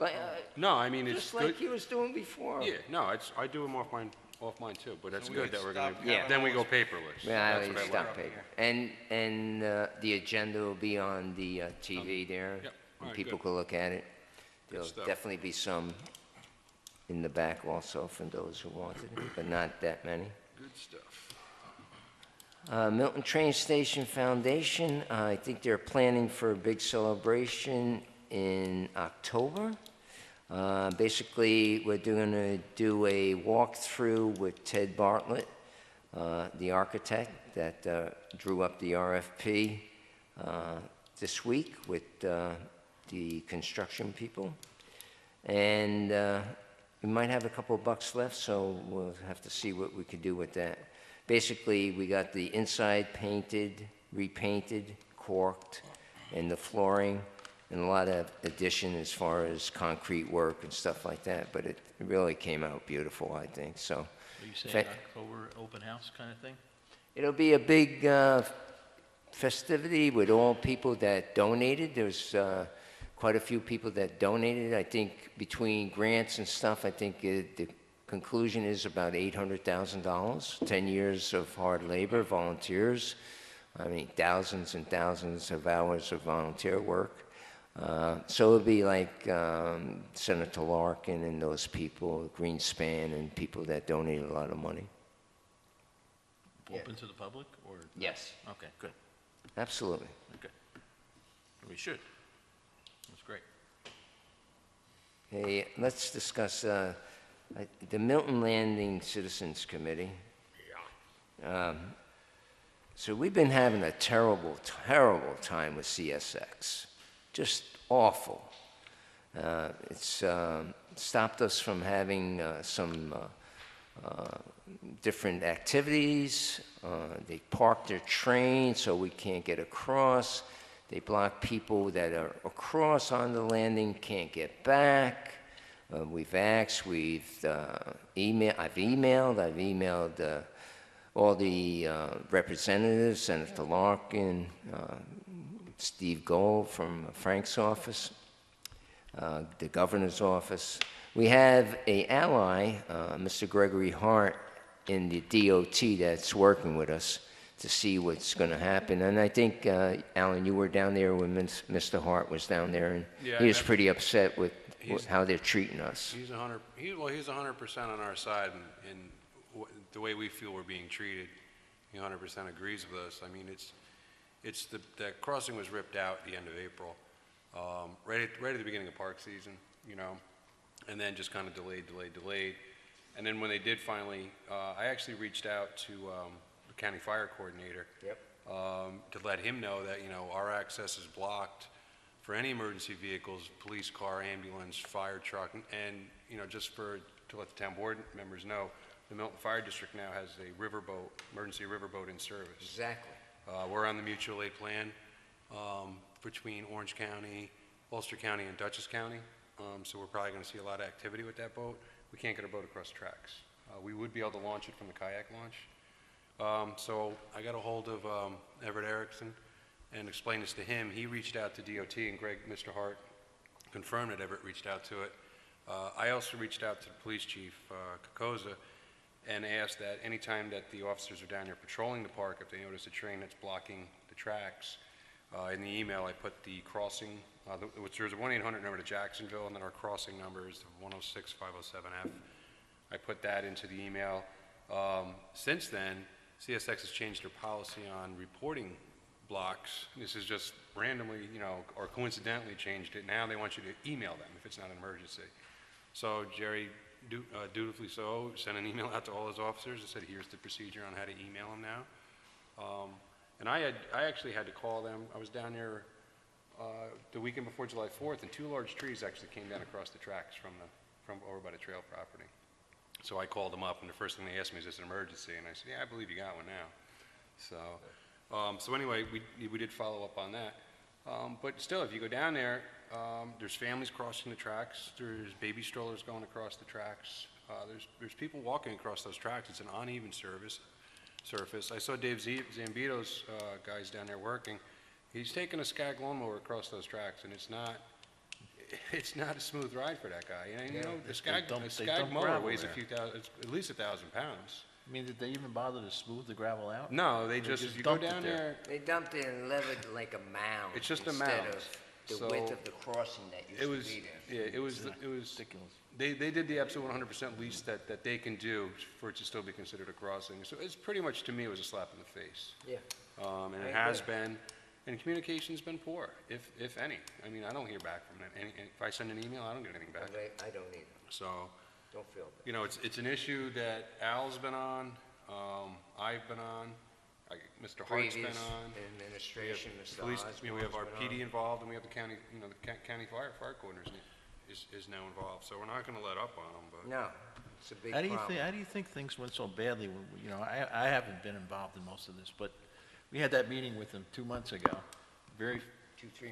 No, I mean, it's Just good. like he was doing before. Yeah, no, I do them off mine too, but that's we good could that we're gonna, stop Yeah. then we go paperless. Yeah, That's I what I stop like. paper. And the agenda will be on the TV there. Yep. All And right, people good. can look at it. Good There'll stuff. definitely be some in the back also for those who wanted it, but not that many. Good stuff. Milton Train Station Foundation, I think they're planning for a big celebration in October. Basically, we're going to do a walkthrough with Ted Bartlett, the architect that drew up the RFP this week with the construction people. And we might have a couple of bucks left, so we'll have to see what we can do with that. Basically, we got the inside painted, repainted, corked, and the flooring, and a lot of addition as far as concrete work and stuff like that, but it really came out beautiful, I think, so. Are you saying October open house kind of thing? It'll be a big festivity with all people that donated. There's quite a few people that donated. I think between grants and stuff, I think the conclusion is about $800,000, 10 years of hard labor, volunteers. I mean, thousands and thousands of hours of volunteer work. So it'll be like Senator Larkin and those people, Greenspan, and people that donated a lot of money. Yeah. Open to the public, or? Yes. Okay, good. Absolutely. Okay. We should. That's great. Hey, let's discuss the Milton Landing Citizens Committee. So we've been having a terrible, terrible time with CSX. Just awful. It's stopped us from having some different activities. They park their train so we can't get across. They block people that are across on the landing, can't get back. We've asked, I've emailed all the representatives, Senator Larkin, Steve Gold from Frank's office, the governor's office. We have an ally, Mr. Gregory Hart, in the DOT that's working with us to see what's going to happen. And I think, Alan, you were down there when Mr. Hart was down there, and Yeah, he was pretty upset with how they're treating us. He's 100% on our side, and the way we feel we're being treated, he 100% agrees with us. I mean, that crossing was ripped out at the end of April, right at the beginning of park season, you know, and then just kind of delayed. And then when they did finally, I actually reached out to the county fire coordinator. Yep. To let him know that, you know, our access is blocked for any emergency vehicles, police car, ambulance, fire truck, and you know, just to let the town board members know, the Milton Fire District now has a riverboat, emergency riverboat in service. Exactly. We're on the mutual aid plan between Orange County, Ulster County, and Dutchess County, so we're probably going to see a lot of activity with that boat. We can't get our boat across the tracks. We would be able to launch it from the kayak launch. So I got a hold of Everett Erickson and explained this to him. He reached out to DOT, and Mr. Hart confirmed that Everett reached out to it. I also reached out to the police chief, Kokoza, and asked that anytime that the officers are down there patrolling the park, if they notice a train that's blocking the tracks, in the email I put the crossing, there's a 1-800 number to Jacksonville, and then our crossing number is 106-507F. I put that into the email. Since then, CSX has changed their policy on reporting blocks. This is just randomly, you know, or coincidentally changed it. Now they want you to email them if it's not an emergency. So Jerry, dutifully so, sent an email out to all his officers and said, here's the procedure on how to email them now. And I actually had to call them. I was down there the weekend before July 4th, and 2 large trees actually came down across the tracks from over by the trail property. So I called them up, and the first thing they asked me is, is this an emergency? And I said, yeah, I believe you got one now. So anyway, we did follow up on that. But still, if you go down there, there's families crossing the tracks. There's baby strollers going across the tracks. There's people walking across those tracks. It's an uneven surface. I saw Dave Zambito's guys down there working. He's taking a Skag lawnmower across those tracks, and it's not a smooth ride for that guy. And, you know, the Skag mower weighs at least 1,000 pounds. I mean, did they even bother to smooth the gravel out? No, they just if you go down there, They dumped it and left it like a mound. It's just a instead mound. of the So width of the crossing that used to be there. yeah, it was Ridiculous. They did the absolute 100% least that they can do for it to still be considered a crossing. So it's pretty much, to me, it was a slap in the face. Yeah. And I it has agree. been, and communication's been poor, if any. I mean, I don't hear back from it. If I send an email, I don't get anything back. I don't either. So, Don't feel bad. you know, it's an issue that Al's been on, I've been on, Mr. Hart's been Previous on. administration, Mr. Police, we have our Osborne's been PD involved, and we have the county, you know, the county fire coordinator is now involved. So we're not going to let up on them, but. on. No, it's a big How problem. do you think things went so badly? You know, I haven't been involved in most of this, but we had that meeting with them 2 months ago. 2-3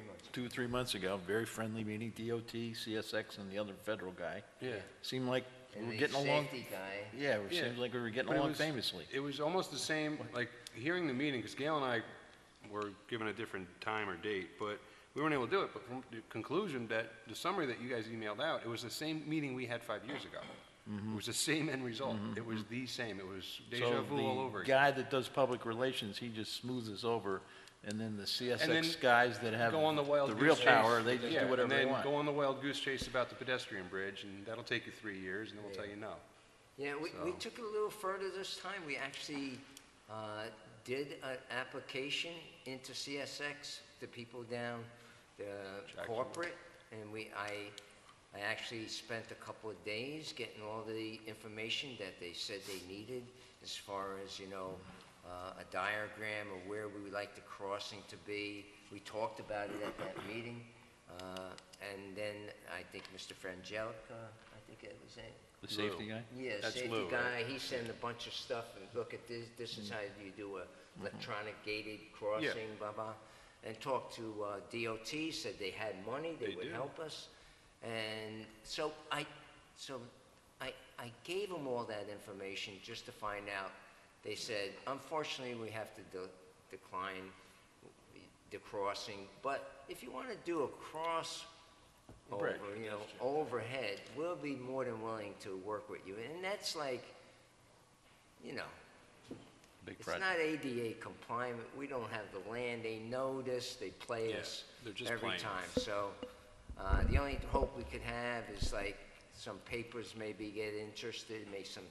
months. 2 or 3 months ago, very friendly meeting, DOT, CSX, and the other federal guy. Yeah. Seemed like we And were the getting along. safety guy. Yeah, it Yeah. seemed like we were getting But it along was- famously. It was almost the same, like, hearing the meeting, because Gail and I were given a different time or date, but we weren't able to do it. But from the conclusion that the summary that you guys emailed out, it was the same meeting we had 5 years ago. It was the same end result. It was the same. It was deja vu all over So the again. guy that does public relations, he just smooths us over, and then the And then CSX guys that have Go on the wild the goose real chase. power, they just Yeah, do whatever they And want. then go on the wild goose chase about the pedestrian bridge, and that'll take you 3 years, and then we'll tell you no. Yeah, we So- took it a little further this time. We actually did an application into CSX, the people down the corporate, and I actually spent a couple of days getting all the information that they said they needed as far as, a diagram of where we would like the crossing to be. We talked about it at that meeting. And then I think Mr. Frangelica, I think it was it. The safety guy? Yeah, That's safety Lou, right? guy, he sent a bunch of stuff, and look at this, this is how you do a electronic gated crossing, blah, blah. And talked to DOT, said they had money, they would do. help us. And so I gave them all that information just to find out. They said, unfortunately, we have to decline the crossing, but if you want to do a cross over, overhead, we'll be more than willing to work with you. And that's like, Big it's project. not ADA compliant. We don't have the land. They know this. They play Yeah, us they're just every playing. time. So the only hope we could have is like some papers maybe get interested,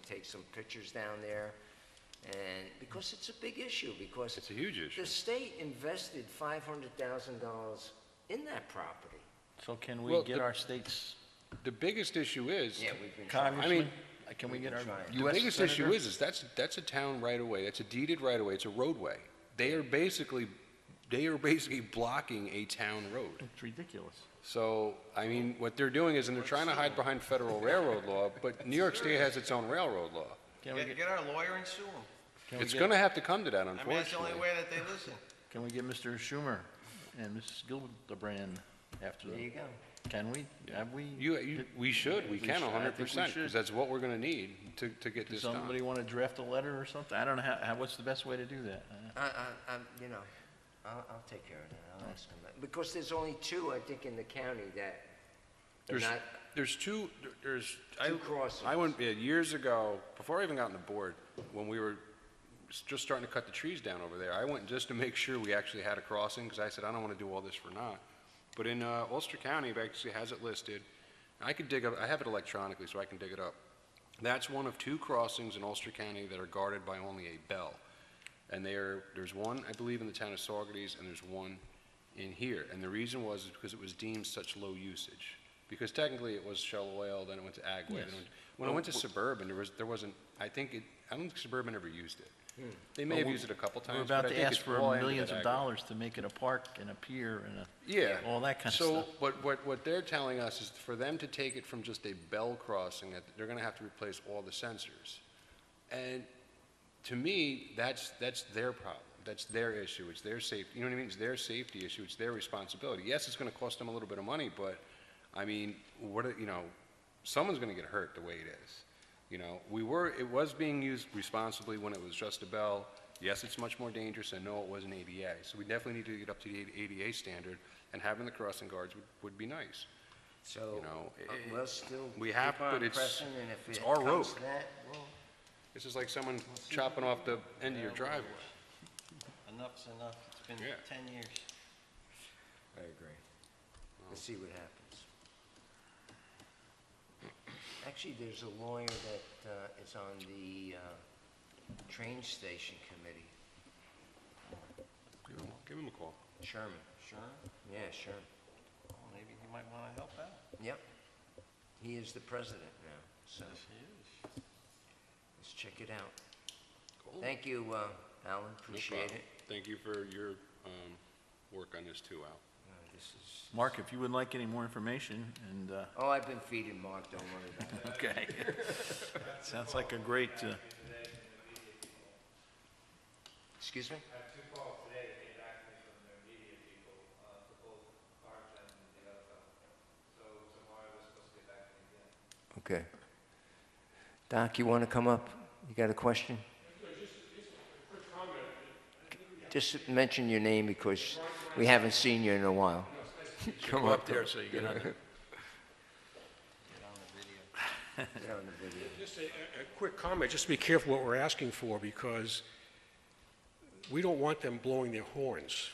take some pictures down there. And because it's a big issue, because It's a huge issue. the state invested $500,000 in that property. So can we Well, get our state's The biggest issue is, Yeah, we've been trying. congressman? Can we get our trying. the U.S. biggest senator? issue is that's a town right away. That's a deeded right away. It's a roadway. They are basically blocking a town road. It's ridiculous. So, I mean, what they're doing is, and they're trying to hide behind federal railroad law, but New York State has its own railroad law. Can we get, Get our lawyer and sue him. can we It's get- going to have to come to that, I mean, that's the only unfortunately. way that they listen. Can we get Mr. Schumer and Mrs. Gillibrand after There them? you go. Can we? Have we? We should, we We can, should. I think 100%, we because should. that's what we're going to need to get Does this done. somebody want to draft a letter or something? I don't know what's the best way to do that? I'll take care of that. I'll ask them that. Because there's only two, I think, in the county that are There's, not, there's, Two crossings. I went, years ago, before I even got on the board, when we were just starting to cut the trees down over there, I went just to make sure we actually had a crossing, because I said, I don't want to do all this for naught. But in Ulster County, it actually has it listed. I could dig up, I have it electronically, so I can dig it up. That's one of two crossings in Ulster County that are guarded by only a bell. And there's one, I believe, in the town of Saugerties, and there's one in here. And the reason was because it was deemed such low usage. Because technically it was Shell Oil, then it went to Agway. Yes. When it went to Suburban, there wasn't, I don't think Suburban ever used it. They may Well, have used it a couple We're times, but about I to think ask it's for all ended millions at of Agway. dollars to make it a park and a pier and Yeah. all that kind of So, stuff. but what they're telling us is for them to take it from just a bell crossing, that they're gonna have to replace all the sensors. And to me, that's their problem. That's their issue. It's their safety, you know what I mean? It's their safety issue. It's their responsibility. Yes, it's gonna cost them a little bit of money, but, I mean, someone's gonna get hurt the way it is. It was being used responsibly when it was just a bell. Yes, it's much more dangerous, and no, it wasn't ADA. So we definitely need to get up to the ADA standard, and having the crossing guards would be nice. so, it- we'll still we keep have, on but it's- pressing, and if it's it our comes road. to that, well, This is like someone chopping off the end of your driveway. Enough's enough. It's been Yeah. 10 years. I agree. Let's see what happens. Actually, there's a lawyer that is on the train station committee, Give him a call. Sherman. Sure. Yeah, Sherman. Well, maybe he might want to help out. Yep. He is the president now, so Yes, he is. let's check it out. Cool. Thank you, Alan, No appreciate problem. it. Thank you for your work on this too, Al. This is, Mark, if you would like any more information, and, oh, I've been feeding Mark, don't worry about that. okay. Sounds like a great, Excuse me? I have two calls today that came back to me from their media people, for both Park and the other fellow. So tomorrow they're supposed to get back to me again. Okay. Doc, you want to come up? You got a question? Just mention your name because we haven't seen you in a while. Come go up up there so you get on there. Get on the video. Just a quick comment, just to be careful what we're asking for, because we don't want them blowing their horns,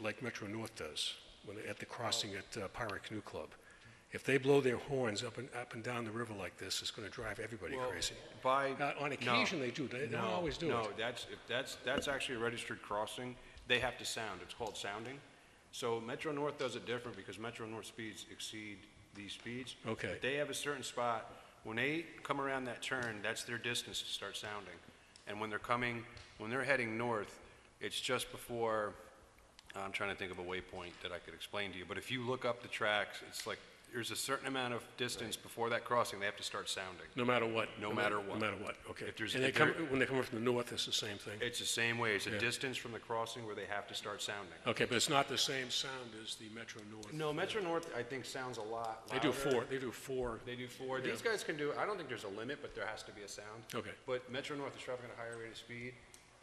like Metro North does, at the crossing at Pirate Canoe Club. If they blow their horns up and down the river like this, it's going to drive everybody crazy. On occasion, they do. They don't always do it. No, that's actually a registered crossing. They have to sound. It's called sounding. So Metro North does it different because Metro North speeds exceed these speeds. Okay. But they have a certain spot, when they come around that turn, that's their distance to start sounding. And when they're heading north, it's just before, I'm trying to think of a waypoint that I could explain to you, but if you look up the tracks, it's like, there's a certain amount of distance before that crossing, they have to start sounding. No matter what? No matter what. No matter what, okay. If there's- And if there- when they come from the north, it's the same thing? It's the same way, it's a Yeah. distance from the crossing where they have to start sounding. Okay, but it's not the same sound as the Metro North? No, Metro North, I think, sounds a lot They louder. do four, they do four. They do four. Yeah. These guys can do, I don't think there's a limit, but there has to be a sound. Okay. But Metro North is traveling at a higher rate of speed,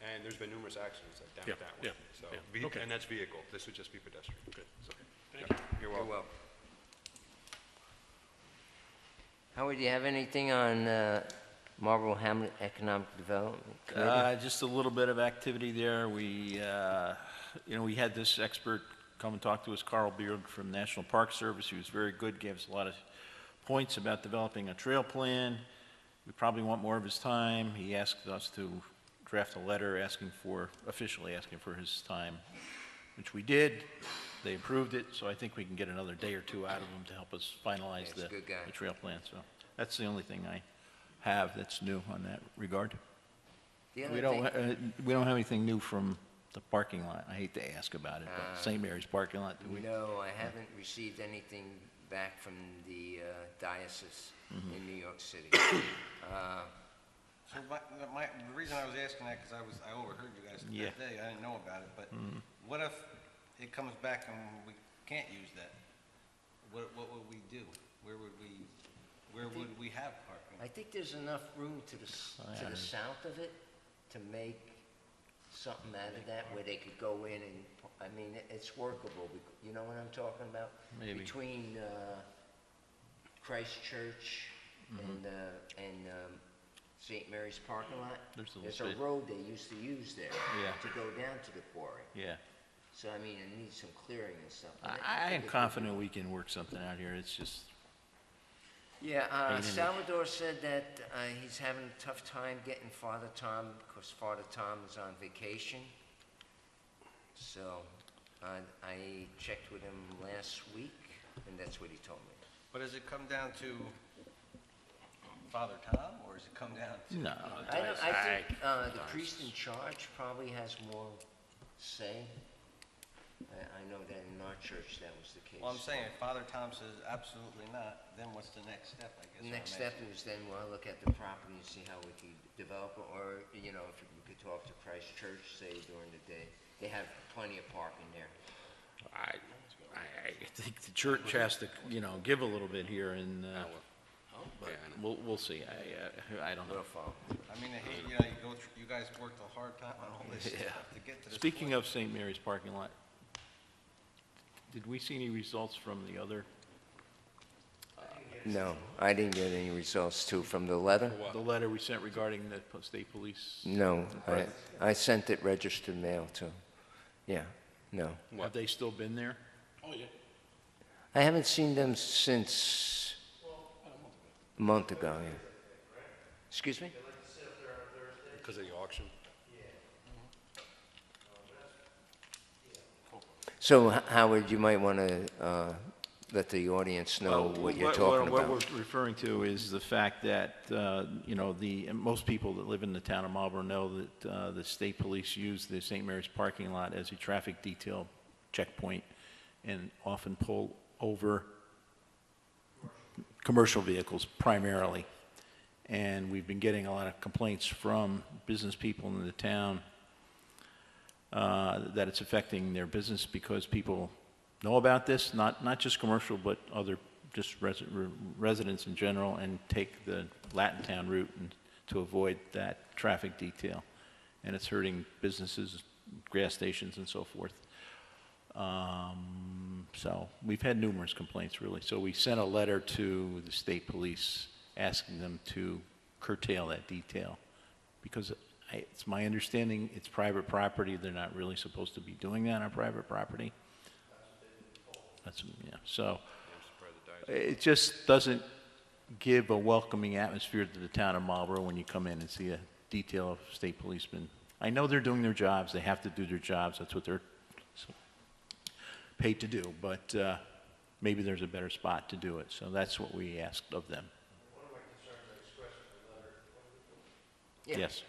and there's been numerous accidents down Yeah, that yeah, way. So, yeah. Okay. and that's vehicle. This would just be pedestrian. Good. So, Thank yeah, You're welcome. Howard, do you have anything on Marlborough Hamlet Economic Development Committee? Just a little bit of activity there. We had this expert come and talk to us, Carl Beard from National Park Service. He was very good, gave us a lot of points about developing a trail plan. We probably want more of his time. He asked us to draft a letter officially asking for his time, which we did. They approved it, so I think we can get another day or two out of him to help us finalize Yeah, he's a good guy. the trail plan. So that's the only thing I have that's new on that regard. The other We thing- don't have anything new from the parking lot. I hate to ask about it, but St. Mary's parking lot, do we? No, I haven't received anything back from the diocese Mm-hmm. in New York City. So the reason I was asking that, because I overheard you guys Yeah. that day, I didn't know about it, but what if it comes back and we can't use that? What would we do? Where would we have parking? I think there's enough room to the south of it to make something out of that where they could go in and, I mean, it's workable. You know what I'm talking about? Maybe. Between Christ Church Mm-hmm. and St. Mary's parking lot. There's a There's little a bit. road they used to use there Yeah. to go down to the quarry. Yeah. So, I mean, it needs some clearing and stuff. And I am think it could be- confident we can work something out here. It's just, Yeah, Ain't in it. Salvador said that he's having a tough time getting Father Tom because Father Tom is on vacation. So I checked with him last week, and that's what he told me. But does it come down to Father Tom, or does it come down to? no. I think the priest in charge probably has more say. I know that in our church that was the case. Well, I'm saying if Father Tom says absolutely not, then what's the next step, I guess? The next I'm step asking. is then we'll look at the property and see how we can develop it, or, you know, if we could talk to Christ Church, say, during the day. They have plenty of parking there. I think the church has to, give a little bit here, and but we'll see. I don't know. We'll follow. I mean, you guys worked a hard time on all this stuff to get to this Speaking point. of St. Mary's parking lot, did we see any results from the other, No, I didn't get any results too from the letter. the letter we sent regarding the state police? No, I sent it registered mail too. Yeah, no. Have they still been there? Oh, yeah. I haven't seen them since a month ago, yeah. Excuse me? Because of the auction. So Howard, you might want to let the audience know what you're talking What about. we're referring to is the fact that, most people that live in the town of Marlborough know that the state police use the St. Mary's parking lot as a traffic detail checkpoint and often pull over commercial vehicles primarily. And we've been getting a lot of complaints from business people in the town that it's affecting their business because people know about this, not just commercial, but other just residents in general, and take the Latin Town route to avoid that traffic detail. And it's hurting businesses, gas stations, and so forth. So we've had numerous complaints, really. So we sent a letter to the state police asking them to curtail that detail because it's my understanding it's private property. They're not really supposed to be doing that on private property. So it just doesn't give a welcoming atmosphere to the town of Marlborough when you come in and see a detail of state policemen. I know they're doing their jobs. They have to do their jobs. That's what they're paid to do. But maybe there's a better spot to do it. So that's what we asked of them. Yeah. Yes.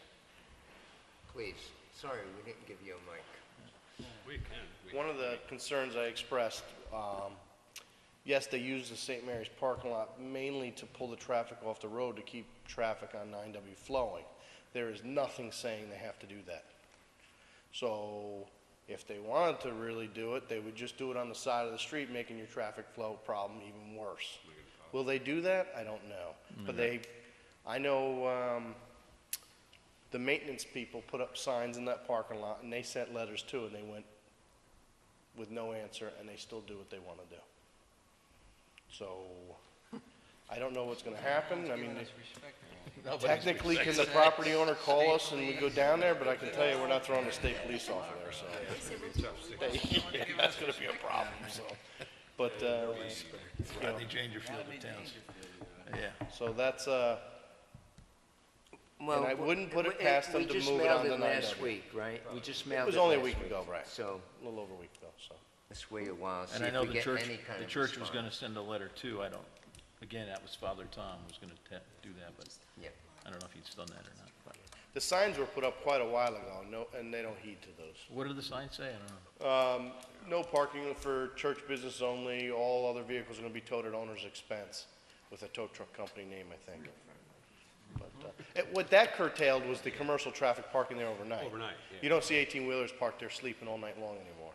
Please. Sorry, we didn't give you a mic. We can. One of the concerns I expressed, yes, they use the St. Mary's parking lot mainly to pull the traffic off the road to keep traffic on 9W flowing. There is nothing saying they have to do that. So if they wanted to really do it, they would just do it on the side of the street, making your traffic flow problem even worse. Will they do that? I don't know. But I know the maintenance people put up signs in that parking lot, and they sent letters too, and they went with no answer, and they still do what they want to do. So I don't know what's going to happen. I mean, technically, can the property owner call us and we go down there? But I can tell you, we're not throwing the state police off of there, so. Yeah, that's going to be a problem, so. But, you know, Rodney Dangerfield of towns. Yeah. so that's, Well, and I wouldn't put it past them to move it on We the just mailed it last 9W. week, right? We just It mailed it was only a last week ago, right? So A little over a week ago, so. let's wait a while, see And I if know we the get church, any kind the of church was response. gonna send a letter too. I don't, again, that was Father Tom was gonna do that, but Yeah. I don't know if he's done that or not. But The signs were put up quite a while ago, and they don't heed to those. what did the sign say? I don't know. No parking for church business only, all other vehicles are gonna be towed at owner's expense, with a tow truck company name, I think. But, what that curtailed was the commercial traffic parking there overnight. Overnight, yeah. You don't see 18-wheelers parked there sleeping all night long anymore.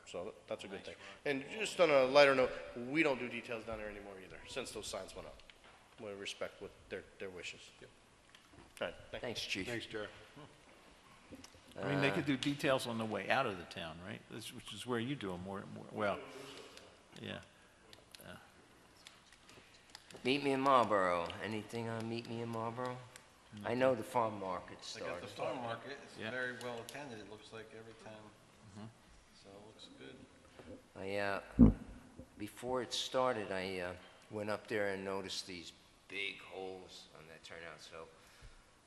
So that's a good thing. And just on a lighter note, we don't do details down there anymore either, since those signs went up. We respect what their wishes. All right, thank you. Thanks, Chief. Thanks, Jerry. I mean, they could do details on the way out of the town, right? Which is where you do them more, well, yeah. Meet Me in Marlborough. Anything on Meet Me in Marlborough? I know the farm market They got started. the farm market, it's Yeah. very well attended, it looks like every time. So it looks good. Before it started, I went up there and noticed these big holes on that turnout. So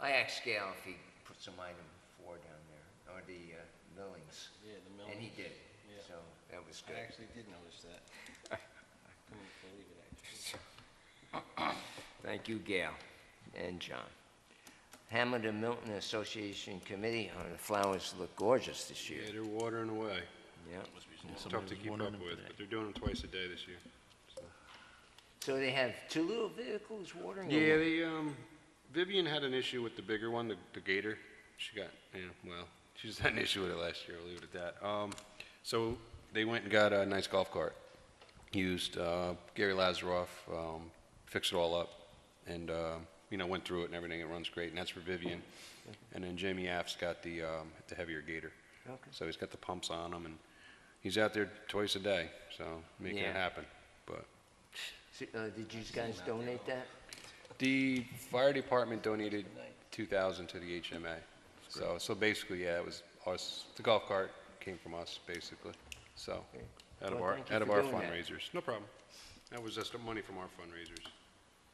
I asked Gail if he put some item 4 down there, or the millings. Yeah, the millings. And he did. Yeah. So that was I good. actually did notice that. I couldn't believe it, actually. Thank you, Gail and John. Hamilton Milton Association Committee, the flowers look gorgeous this year. Yeah, they're watering away. Yeah. It's tough to keep up with, but they're doing them twice a day this year. So they have 2 little vehicles watering? or Yeah, what? Vivian had an issue with the bigger one, the Gator. She got, she just had an issue with it last year, I'll leave it at that. So they went and got a nice golf cart, used, Gary Lazaroff, fixed it all up, and, went through it and everything, it runs great, and that's for Vivian. And then Jamie Aff's got the heavier Gator. Okay. So he's got the pumps on him, and he's out there twice a day, so making it Yeah. happen, but. So, did you guys donate that? The fire department donated 2,000 to the HMA. So basically, yeah, it was us, the golf cart came from us, basically. So, out of Well, our, thank you out of for our doing that. fundraisers. No problem. That was just money from our fundraisers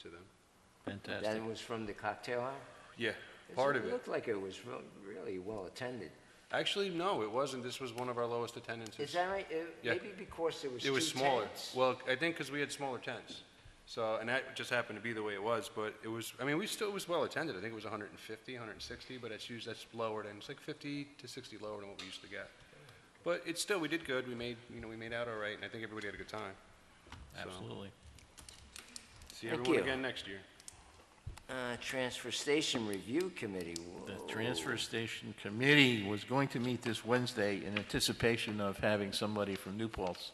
to them. Fantastic. That was from the cocktail hour? Yeah, part of It it. looked like it was really well attended. Actually, no, it wasn't. This was one of our lowest attendances. Is that right? Yeah. Maybe because there was It was 2 smaller. tents? Well, I think because we had smaller tents. So, and that just happened to be the way it was, but it was, I mean, it was well attended. I think it was 150, 160, but that's lower than, it's like 50 to 60 lower than what we used to get. But it's still, we did good. We made out all right, and I think everybody had a good time. So, Absolutely. see Thank everyone you. again next year. Transfer Station Review Committee. The Whoa. Transfer Station Committee was going to meet this Wednesday in anticipation of having somebody from New Paltz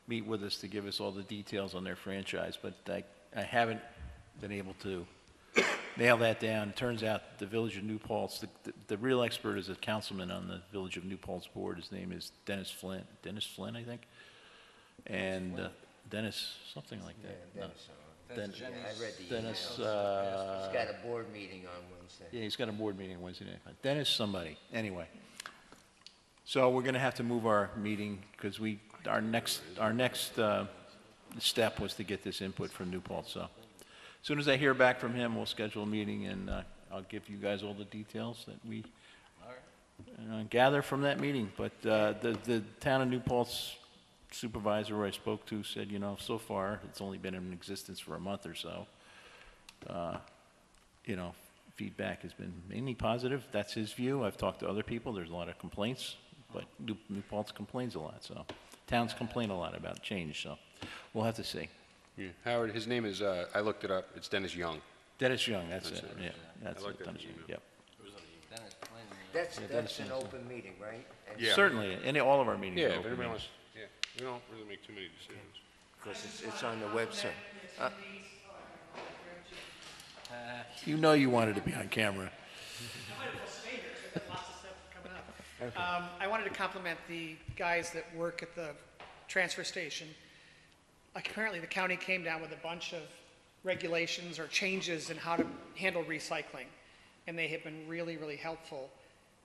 meet with us to give us all the details on their franchise, but I haven't been able to nail that down. Turns out the Village of New Paltz, the real expert is a councilman on the Village of New Paltz board. His name is Dennis Flynn. Dennis Flynn, I think. And Dennis, something like that. Yeah, No. Dennis. Dennis, Yeah, I read the Dennis, emails. He's got a board meeting on Wednesday. yeah, he's got a board meeting Wednesday night. Dennis somebody, anyway. So we're gonna have to move our meeting, because our next step was to get this input from New Paltz, so. As soon as I hear back from him, we'll schedule a meeting, and I'll give you guys all the details that we gather from that meeting. But the town of New Paltz supervisor I spoke to said, you know, so far, it's only been in existence for a month or so. You know, feedback has been mainly positive. That's his view. I've talked to other people. There's a lot of complaints, but New Paltz complains a lot, so. Towns complain a lot about change, so we'll have to see. Yeah. Howard, his name is, I looked it up, it's Dennis Young. Dennis Young, that's That's it, it. yeah. That's I looked it, at the Dennis Young, email. yep. That's an open meeting, right? And Yeah. Certainly, and all of our meetings Yeah, are if open anybody meetings. wants, yeah, we don't really make too many decisions. Because it's on the website. You know you wanted to be on camera. I wanted to compliment the guys that work at the transfer station. Like, apparently, the county came down with a bunch of regulations or changes in how to handle recycling, and they have been really, really helpful.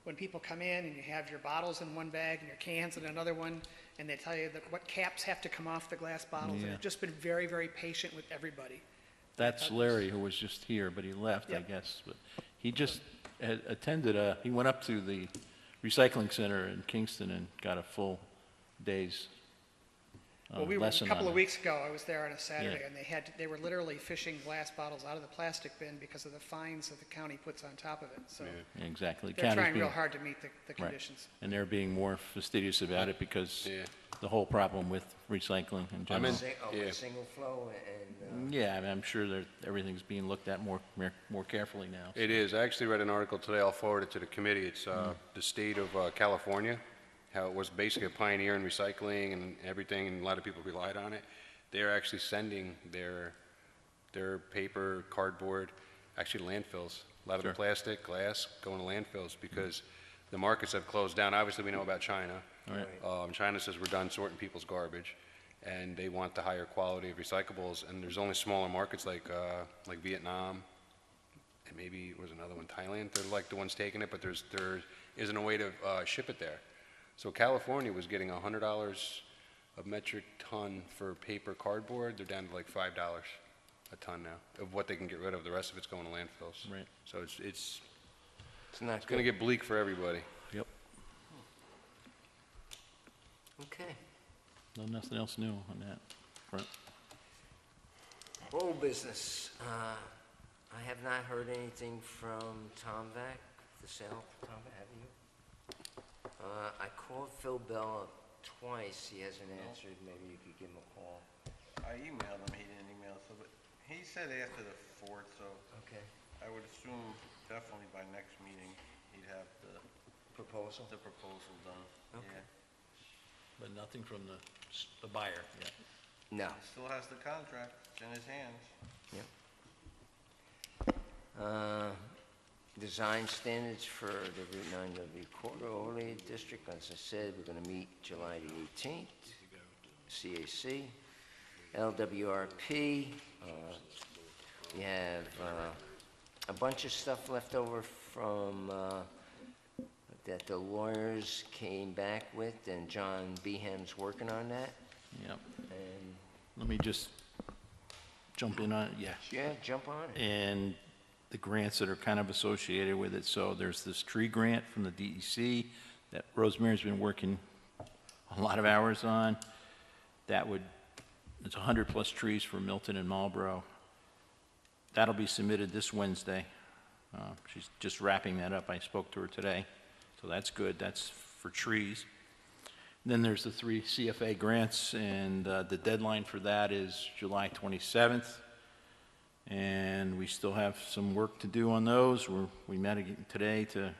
When people come in and you have your bottles in one bag and your cans in another one, and they tell you that what caps have to come off the glass bottles, and Yeah. they've just been very, very patient with everybody. That's Larry, who was just here, but he left, I Yep. guess. But he just had attended he went up to the recycling center in Kingston and got a full day's Well, we were, a lesson couple on of it. weeks ago, I was there on a Saturday, Yeah. and they were literally fishing glass bottles out of the plastic bin because of the fines that the county puts on top of it, so. Yeah, exactly. They're County's trying real being- hard to meet the Right. conditions. And they're being more fastidious about it because Yeah. the whole problem with recycling in I'm general. in- A single flow and, Yeah, I mean, I'm sure everything's being looked at more carefully now. It is. I actually read an article today, I'll forward it to the committee. It's the state of California, how it was basically a pioneer in recycling and everything, and a lot of people relied on it. They're actually sending their paper, cardboard, actually landfills. A lot of the Sure. plastic, glass going to landfills because the markets have closed down. Obviously, we know about China. Right. China says we're done sorting people's garbage, and they want the higher quality of recyclables, and there's only smaller markets like Vietnam, and maybe was another one, Thailand. They're like the ones taking it, but there isn't a way to ship it there. So California was getting $100 a metric ton for paper cardboard. They're down to like $5 a ton now of what they can get rid of. The rest of it's going to landfills. Right. So it's not going to get bleak for everybody. Yep. Okay. No, nothing else new on that front. Old business. I have not heard anything from Tom Vac, the sale. Tom Vac, have you? I called Phil Bell twice. He hasn't answered. Maybe you could give him a call. I emailed him, he didn't email, so, but he said after the 4th, so Okay. I would assume definitely by next meeting, he'd have the Proposal? proposal done. Okay. Yeah. But nothing from the buyer yet. No. He still has the contract, it's in his hands. Design standards for the Route 9W Corridor Overlay District. As I said, we're going to meet July the 18th. CAC, LWRP. We have a bunch of stuff left over from that the lawyers came back with, and John Beham's working on that. Yep. And Let me just jump in on it, yeah. yeah, jump on it. And the grants that are kind of associated with it. So there's this tree grant from the DEC that Rosemary's been working a lot of hours on. It's 100-plus trees for Milton and Marlborough. That'll be submitted this Wednesday. She's just wrapping that up. I spoke to her today, so that's good. That's for trees. Then there's the 3 CFA grants, and the deadline for that is July 27th. And we still have some work to do on those. We met again today to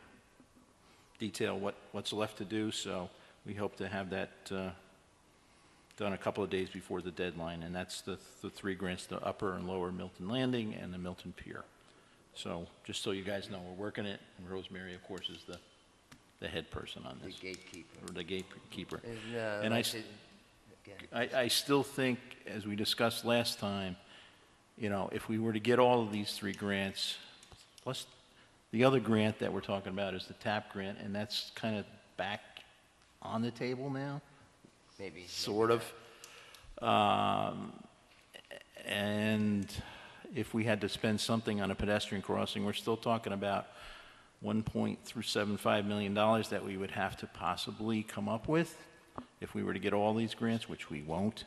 detail what's left to do, so we hope to have that done a couple of days before the deadline, and that's the 3 grants, the Upper and Lower Milton Landing and the Milton Pier. So just so you guys know, we're working it, and Rosemary, of course, is the head person on this. The gatekeeper. Or the gatekeeper. And, And like the- I still think, as we discussed last time, you know, if we were to get all of these 3 grants, plus the other grant that we're talking about is the TAP grant, and that's kind of back on the table now, maybe. sort of. And if we had to spend something on a pedestrian crossing, we're still talking about $1.375 million that we would have to possibly come up with if we were to get all these grants, which we won't.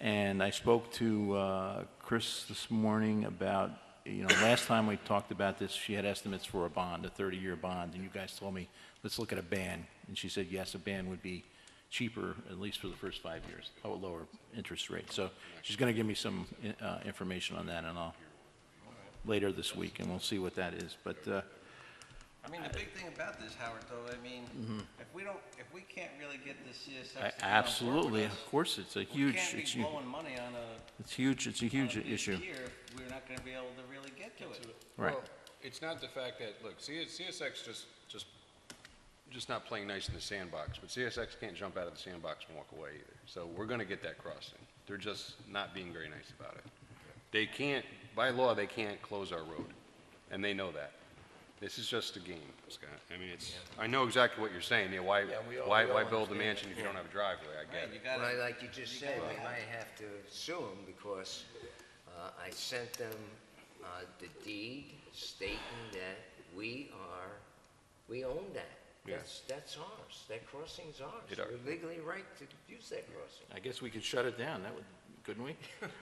And I spoke to Chris this morning about, last time we talked about this, she had estimates for a bond, a 30-year bond, and you guys told me, let's look at a ban. And she said, yes, a ban would be cheaper, at least for the first 5 years, a lower interest rate. So she's going to give me some information on that, and I'll later this week, and we'll see what that is. But I mean, the big thing about this, Howard, though, I mean, if we can't really get the CSX to come on board absolutely, with us, of course, it's a we huge, can't be blowing money on it's huge a big issue. year if we're not gonna be able to really get to it. Right. Well, it's not the fact that, look, CSX just not playing nice in the sandbox, but CSX can't jump out of the sandbox and walk away either. So we're gonna get that crossing. They're just not being very nice about it. They can't, by law, they can't close our road, and they know that. This is just a game, Scott. I mean, I know exactly what you're saying. Yeah, why build a mansion if you don't have a driveway? I get it. Well, like you just said, we might have to sue them because I sent them the deed stating that we own that. Yeah. That's ours. That crossing's ours. It are. We're legally right to use that crossing. I guess we could shut it down. That would, couldn't we?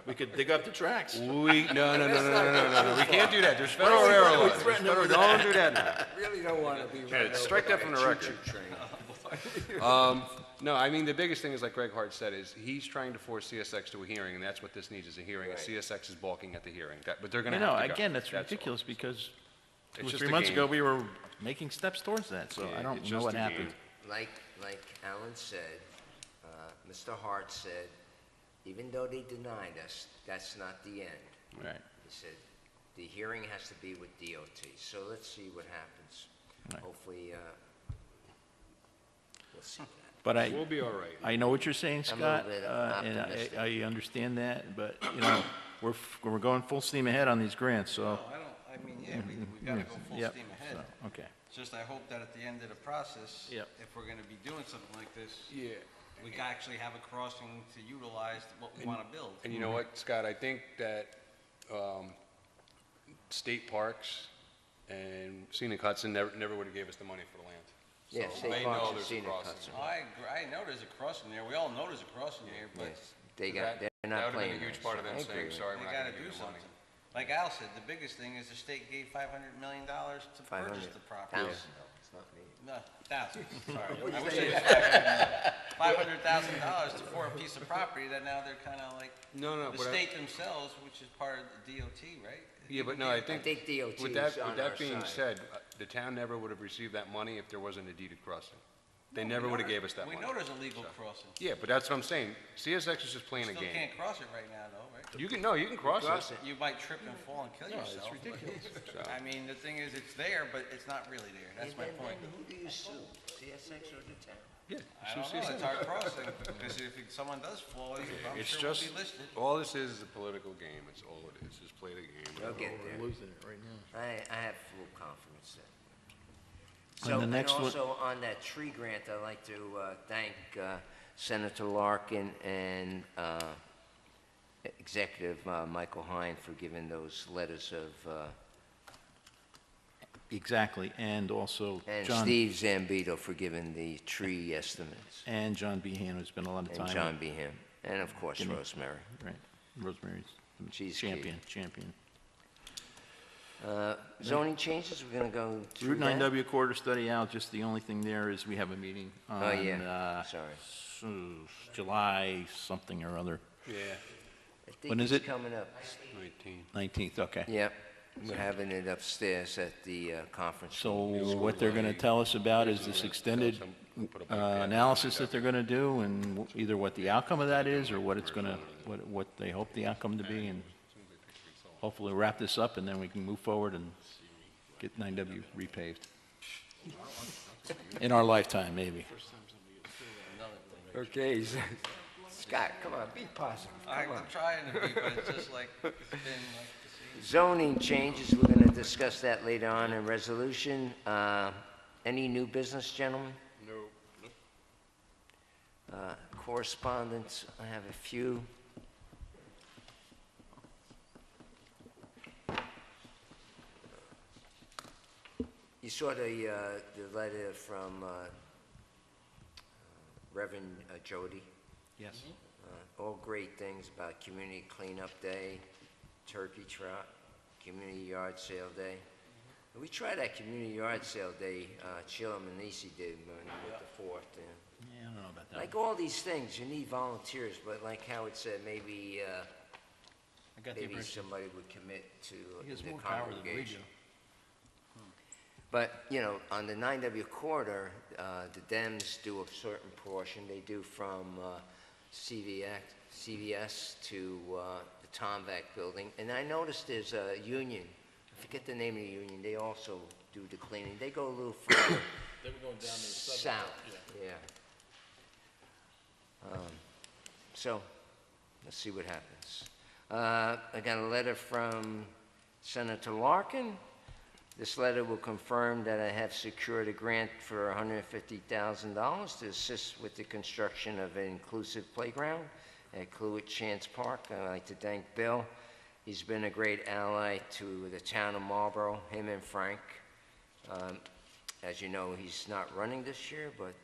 We could dig up the tracks. No. We can't do that. There's federal railroad laws. Don't do that now. Really don't want to be run over Strike that by from a the record. choo-choo train. No, I mean, the biggest thing is, like Greg Hart said, is he's trying to force CSX to a hearing, and that's what this needs is a hearing, and CSX is balking at the hearing. But they're going to have to go. Again, that's all. ridiculous because It's just 3 a months game. ago, we were making steps towards that, so Yeah, I don't it's know just what a happened. game. Like Alan said, Mr. Hart said, even though they denied us, that's not the end. Right. He said, the hearing has to be with DOT, so let's see what happens. Right. Hopefully, we'll see that. But We'll be all right. I know what you're saying, I'm a little Scott, bit and optimistic. I understand that, but, we're going full steam ahead on these grants, so. No, I mean, yeah, we gotta go full Yep. steam ahead. So, okay. It's just I hope that at the end of the process, Yep. if we're gonna be doing something like this, Yeah. we can actually have a crossing to utilize what we wanna build. And you know what, Scott, I think that state parks and Scenic Hudson never would have gave us the money for the land. Yeah, So State they Parks know and there's a Scenic crossing. Hudson. I know there's a crossing there, we all know there's a crossing there, but Yes, they're That not would have playing been a huge nice. part of them I agree saying, with sorry, we we're not gotta going to do give you the money. something. Like Al said, the biggest thing is the state gave $500 million to purchase the property. 500,000, it's not me. No, thousand, sorry. I wish it was $500,000 for a piece of property that now they're kind of like, No, the but state themselves, which is part of the DOT, right? Yeah, but no, I I think, think DOT with is on that our being side. said, the town never would have received that money if there wasn't a deeded crossing. They never would have gave us that money. We know there's a legal crossing. Yeah, but that's what I'm saying. CSX is just playing a Still game. can't cross it right now, though, right? You can cross it. You might trip and fall and kill yourself. it's ridiculous. but- I mean, the thing is, it's there, but it's not really there. That's my And point. then who do you sue? CSX or the town? Yeah. I don't know, it's our crossing, because if someone does fall, I'm It's sure we'll just, be listed. all this is a political game. It's all it is. Just play the game. They'll get there. Losing it right now. I have full confidence that. And So, the and next one- also on that tree grant, I'd like to thank Senator Larkin and Executive Michael Hine for giving those letters of, Exactly, and also and John, Steve Zambito for giving the tree estimates, and John Behan, who's been a lot of time. and John Behan, and of course Give me- Rosemary. Right, Rosemary's She's key. champion. Zoning changes, we're gonna go through Route that? 9W corridor study out, just the only thing there is we have a meeting on, Oh, yeah, sorry. July something or other, Yeah, I think When is it's it? coming up. 19. 19th, okay. Yep, we're having it upstairs at the conference So room. what they're gonna tell us about is this extended analysis that they're gonna do, and either what the outcome of that is, or what it's gonna, what they hope the outcome to be, and hopefully wrap this up, and then we can move forward and get 9W repaved. In our lifetime, maybe. Okay, Scott, come on, be positive. I'm trying to be, but it's just like, it's been like the same. Zoning changes, we're gonna discuss that later on in resolution. Any new business, gentlemen? No. Correspondence, I have a few. You saw the letter from Reverend Jody. Yes. All great things about Community Cleanup Day, Turkey Trot, Community Yard Sale Day. We tried that Community Yard Sale Day, Sheila Manisi did with the 4th. Yeah, I don't know about that. Like all these things, you need volunteers, but like Howard said, maybe I got the maybe impression somebody would commit to he has the more power than we do. congregation. But, you know, on the 9W corridor, the Dems do a certain portion. They do from CVS to the Tomback building. And I noticed there's a union. I forget the name of the union. They also do the cleaning. They go a little further They were going down to the south. Yeah. So, let's see what happens. I got a letter from Senator Larkin. This letter will confirm that I have secured a grant for $150,000 to assist with the construction of an inclusive playground at Cluett Chance Park. I'd like to thank Bill. He's been a great ally to the town of Marlborough, him and Frank. As you know, he's not running this year, but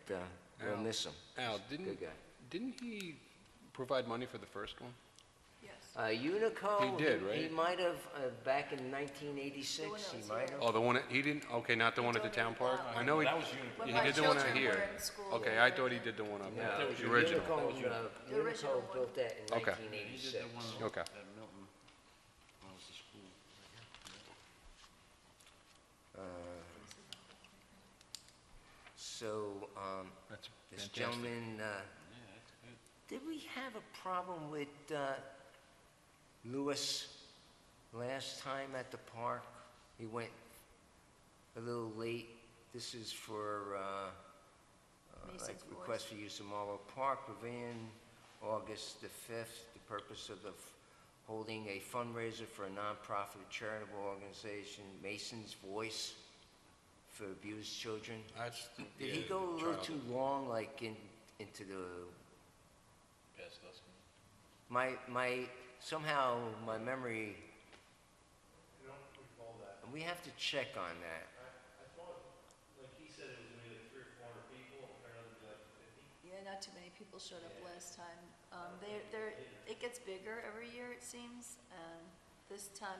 we'll miss him. Al, Good guy. didn't he provide money for the first one? Yes. Unico. He did, right? He might have, back in 1986, he might have. Oh, the one, he didn't, okay, not the one at the town park? I know he, That was Unico. When he my did the one out children here. were in school, Okay, they I were thought he in- did the one up No, there, the original. Unico, The original Unico built that in Okay. 1986. Okay. At Milton. When I was at school. So, That's this fantastic. gentleman, did we have a problem with Lewis last time at the park? He went a little late. This is for, like, Mason's request for use of Marlborough Park Pavilion, August the 5th. The purpose of holding a fundraiser for a nonprofit charitable organization, Mason's Voice, for abused children. Did he go a little too long, like into the? Past us. Somehow my memory. We have to check on that. I thought, like he said, it was maybe like 300 or 400 people, apparently like 50. Yeah, not too many people showed up last time. It gets bigger every year, it seems, and this time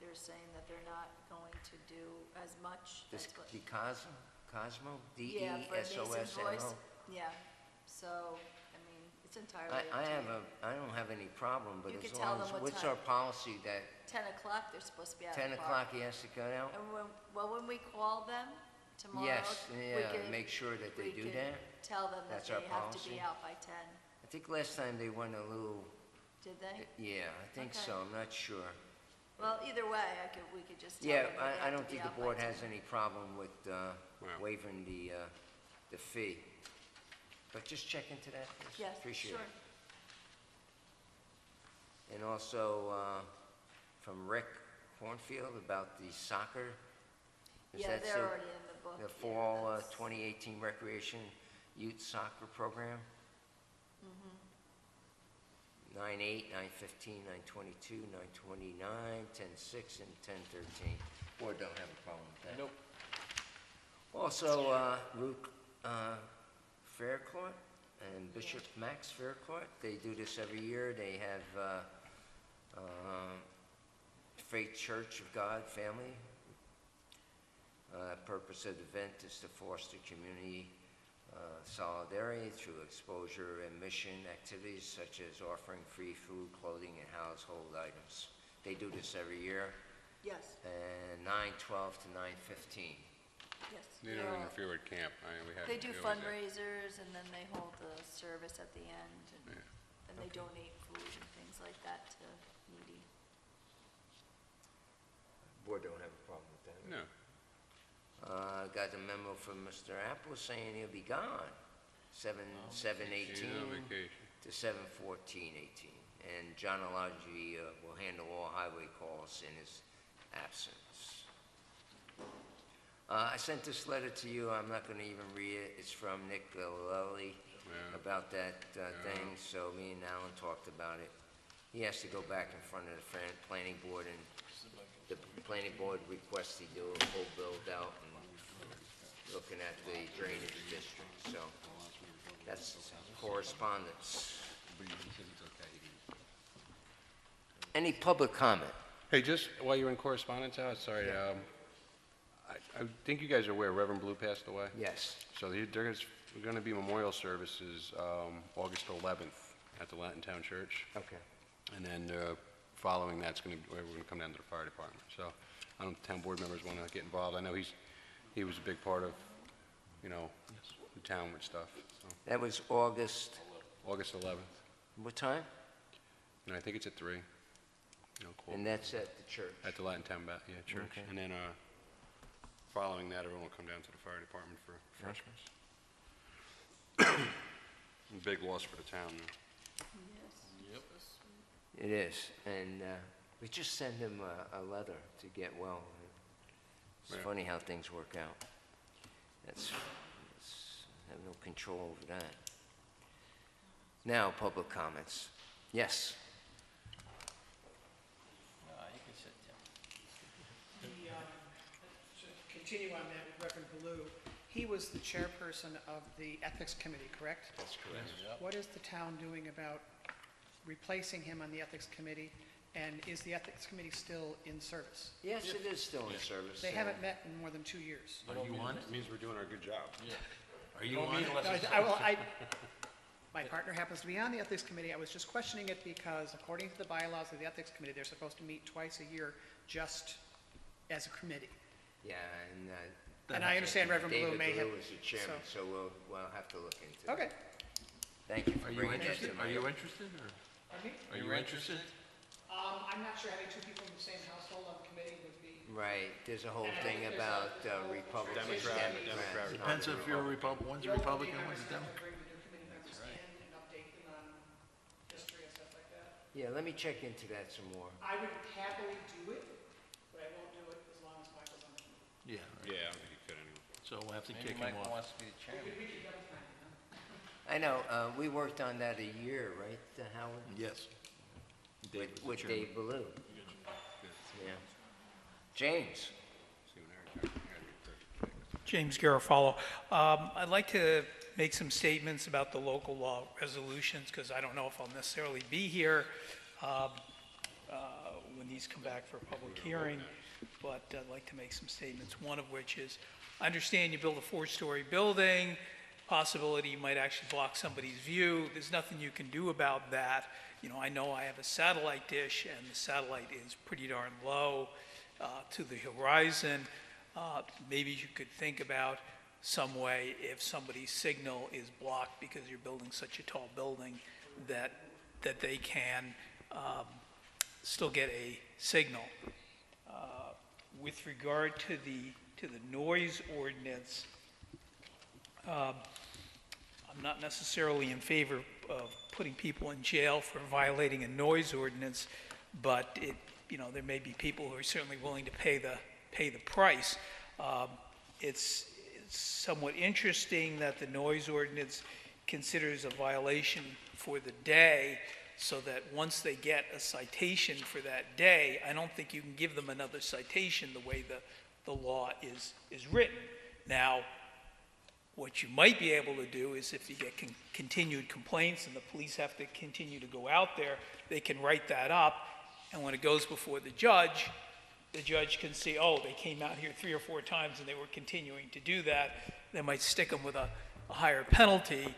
they're saying that they're not going to do as much. This That's what- Cosmo, Yeah, for Mason's Voice. DESOSMO. Yeah, so, I mean, it's entirely I up to you. I don't have any problem, but You as could tell long as them what what's time. our policy that 10 o'clock, they're supposed to be out 10 of the o'clock park. he has to go out? And when we call them tomorrow, Yes, we yeah, can- make sure that they we do can that. Tell them that That's our they have to policy? be out by 10. I think last time they went a little. Did they? Yeah, I think Okay. so. I'm not sure. Well, either way, we could just tell Yeah, them that they I have to don't be think the out by board 10. has any problem with waiving the fee. But just check into that, please. Yes, Appreciate sure. it. And also from Rick Cornfield about the soccer. Is Yeah, that they're so? already in the book. The Yeah, fall that's- 2018 Recreation Youth Soccer Program. 9/8, 9/15, 9/22, 9/29, 10/6, and 10/13. Board don't have a problem with that. Nope. Also, Ruth Fairclough and Bishop Max Fairclough, they do this every year. They have Faith Church of God Family. Purpose of the event is to foster community solidarity through exposure and mission activities such as offering free food, clothing, and household items. They do this every year, Yes, and 9/12 to 9/15. yes. They don't interfere with camp. We had. They do we always had- fundraisers, and then they hold the service at the end, and they donate food and things like that to needy. Board don't have a problem with that. No. Got a memo from Mr. Apple saying he'll be gone, 7/18 He's on vacation. to 7/14/18. And John Alagi will handle all highway calls in his absence. I sent this letter to you. I'm not going to even read it. It's from Nick Lilly Yeah. about that thing. So me and Alan talked about it. He has to go back in front of the planning board, and the planning board requests he do a full build out and looking at the drainage district. So That's correspondence. Any public comment? Hey, just while you're in correspondence, Al, sorry, I think you guys are aware Reverend Blue passed away? Yes. So there's going to be memorial services August 11th at the Latin Town Church. Okay. And then following that's we're going to come down to the fire department. So I don't know if town board members want to get involved. I know he was a big part of, the town with stuff. So That was August, August 11th. what time? And I think it's at 3. Cool. And that's at the church. At the Latin Town Church. Okay. And then following that, everyone will come down to the fire department for refreshments. Big loss for the town. It is, and we just send him a letter to get well. It's Yeah. funny how things work out. That's have no control over that. Now, public comments. Yes. To continue on that, with Reverend Baloo, he was the chairperson of the Ethics Committee, correct? That's correct. What is the town doing about replacing him on the Ethics Committee? And is the Ethics Committee still in service? Yes, it is still in service. They haven't met in more than 2 years. Are you on it? It means we're doing our good job. Are you on it? My partner happens to be on the Ethics Committee. I was just questioning it because according to the bylaws of the Ethics Committee, they're supposed to meet twice a year just as a committee. Yeah, And I understand Reverend Blue may have... David Blue is the chairman, so we'll have to look into it. Okay. Thank you for Are you bringing that interested? to my... Are you interested, or Pardon me? are you interested? I'm not sure having 2 people in the same household on the committee would be... Right, there's a whole thing about Republicans, Democrat. Democrats. Depends if you're a Republican, one's a Republican, one's a Democrat. Bring the new committee members in and update them on history and stuff like that. Yeah, let me check into that some more. I would happily do it, but I won't do it as long as Michael's on the committee. Yeah, Yeah, I don't think he could anyway. so we'll have to kick Maybe him Michael off. wants to be the chairman. We could double time it, huh? I know, we worked on that a year, right, Howard? Yes. With Dave Ballou. Yeah. James? James Garofalo. I'd like to make some statements about the local law resolutions, because I don't know if I'll necessarily be here when these come back for a public hearing, but I'd like to make some statements, one of which is, I understand you build a 4-story building, possibility you might actually block somebody's view. There's nothing you can do about that. I know I have a satellite dish, and the satellite is pretty darn low to the horizon. Maybe you could think about some way if somebody's signal is blocked because you're building such a tall building that they can still get a signal. With regard to the noise ordinance, I'm not necessarily in favor of putting people in jail for violating a noise ordinance, but there may be people who are certainly willing to pay the price. It's somewhat interesting that the noise ordinance considers a violation for the day, so that once they get a citation for that day, I don't think you can give them another citation the way the law is written. Now, what you might be able to do is if you get continued complaints and the police have to continue to go out there, they can write that up, and when it goes before the judge can see, oh, they came out here 3 or 4 times and they were continuing to do that. They might stick them with a higher penalty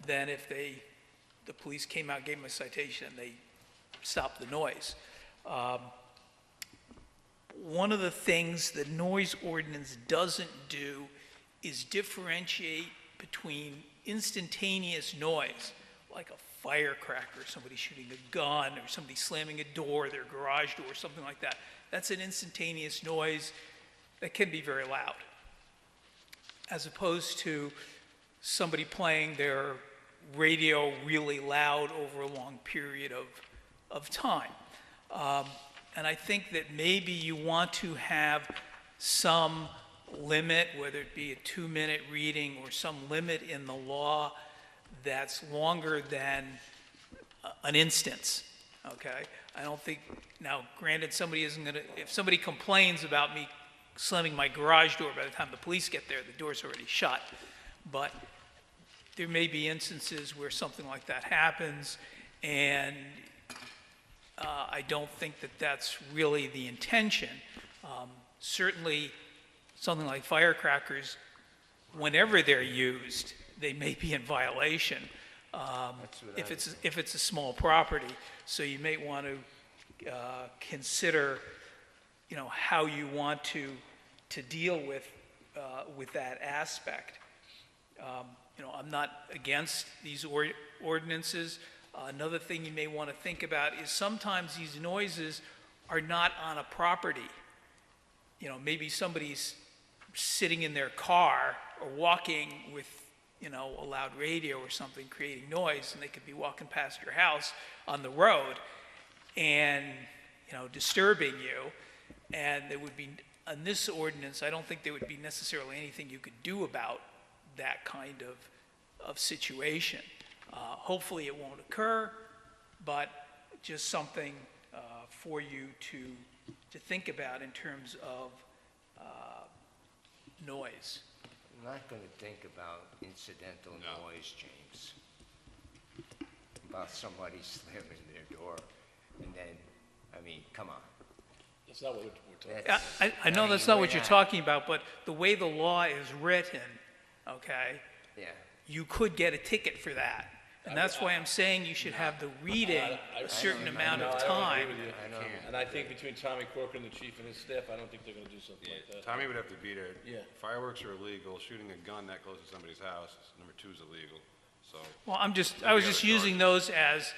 than if the police came out, gave them a citation, and they stopped the noise. One of the things the noise ordinance doesn't do is differentiate between instantaneous noise, like a firecracker, somebody shooting a gun, or somebody slamming a door, their garage door, something like that. That's an instantaneous noise that can be very loud, as opposed to somebody playing their radio really loud over a long period of time. And I think that maybe you want to have some limit, whether it be a 2-minute reading or some limit in the law that's longer than an instance, okay? I don't think, now granted, somebody isn't gonna, if somebody complains about me slamming my garage door, by the time the police get there, the door's already shut. But there may be instances where something like that happens, and I don't think that that's really the intention. Certainly, something like firecrackers, whenever they're used, they may be in violation if it's a small property. So you may want to consider, how you want to deal with that aspect. I'm not against these ordinances. Another thing you may want to think about is sometimes these noises are not on a property. Maybe somebody's sitting in their car or walking with, a loud radio or something creating noise, and they could be walking past your house on the road and, disturbing you. And there would be, on this ordinance, I don't think there would be necessarily anything you could do about that kind of situation. Hopefully it won't occur, but just something for you to think about in terms of noise. I'm not going to think about incidental noise, James. About somebody slamming their door, and then, come on. That's not what we're talking I know that's not what you're talking about, but the way the law is written, okay, Yeah. you could get a ticket for that. And that's why I'm saying you should have the reading a certain amount of time. And I think between Tommy Corker and the chief and his staff, I don't think they're gonna do something like that. Tommy would have to be there. Yeah. Fireworks are illegal, shooting a gun that close to somebody's house, number 2 is illegal, so. Well, I was just using those as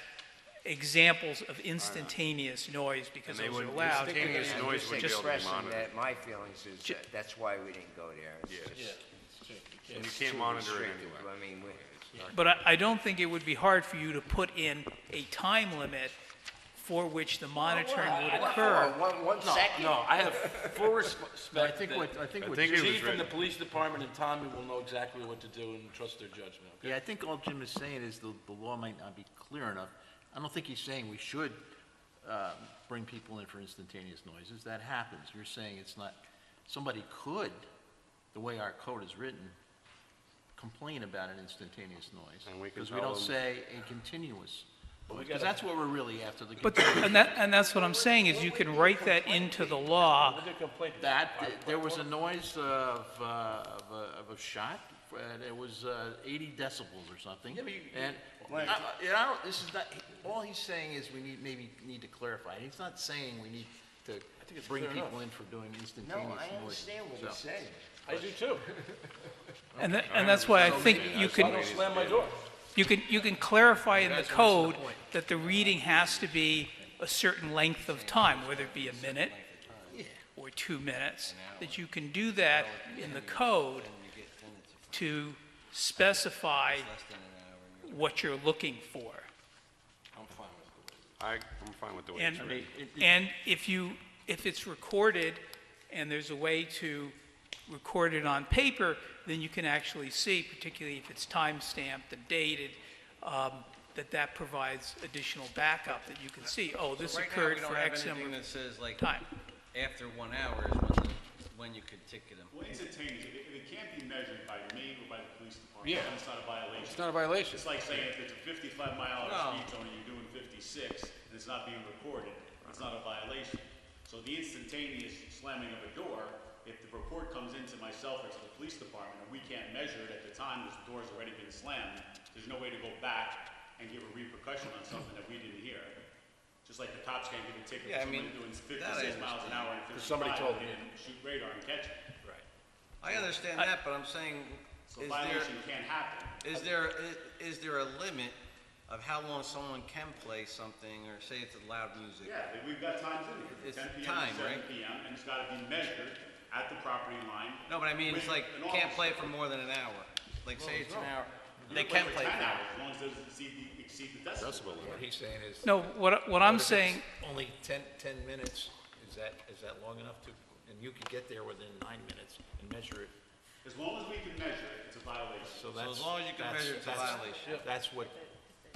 examples of instantaneous noise because And they those are wouldn't- allowed. instantaneous I'm noise just wouldn't be able to be expressing monitored. that my feelings is that that's why we didn't go there. It's Yeah. just- And you it's can't too monitor it restrictive. anyway. I mean, But I don't think it would be hard for you to put in a time limit for which the monitoring would occur. One second. No, I have full respect. I think what the it was chief and the written. police department and Tommy will know exactly what to do and trust their judgment, okay? Yeah, I think all Jim is saying is the law might not be clear enough. I don't think he's saying we should bring people in for instantaneous noises. That happens. You're saying it's not, somebody could, the way our code is written, complain about an instantaneous noise. And we can Because we tell don't them- say a continuous noise, gotta- because that's what we're really after. The But, and that's what I'm saying, is you can write that into the law. There was a noise of a shot, and it was 80 decibels or something. Yeah, but And this is not, all he's saying is we maybe need to clarify. He's not saying we need to it's bring clear people enough. in for doing No, instantaneous noise. I understand what he's So- saying. I do too. And that's why I think you I could, don't slam my door. you can clarify in the code that the reading has to be a certain length of time, whether it be a minute or 2 minutes, that you can do that in the code to specify what you're looking for. I'm fine with it. I'm fine with the way it's And, written. and if it's recorded and there's a way to record it on paper, then you can actually see, particularly if it's time-stamped and dated, that provides additional backup that you can see, oh, this occurred for X Right now, we don't have anything number that says like, time. after 1 hour is when you could ticket them. Well, instantaneous, if it can't be measured by me or by the police department, Yeah. then it's not a violation. It's not a violation. It's like saying if it's a 55-mile-an-hour No. speed zone and you're doing 56, and it's not being recorded, it's not a violation. So the instantaneous slamming of a door, if the report comes into myself or to the police department, and we can't measure it at the time because the door's already been slammed, there's no way to go back and give a repercussion on something that we didn't hear. Just like the cops can't give a ticket Yeah, I for somebody mean, doing that I 56 miles an hour and 55 somebody told and me. didn't shoot radar and catch it. Right. I understand that, but I'm saying, So is violation can't happen. is there a limit of how long someone can play something, or say it's loud music? Yeah, we've got times in here, It's 10 PM time, to 7 right? PM, and it's gotta be measured at the property line. No, but I mean, it's with like, an can't officer. play for more than an hour. Like, say it's an hour, You they can can play for 10 for. hours, as long as it doesn't exceed the decibel limit. What he's saying is. No, what I'm saying, Only 10 minutes, is that long enough to, and you could get there within 9 minutes and measure it. As long as we can measure it, it's a violation. So as long as you can measure, it's a violation. That's what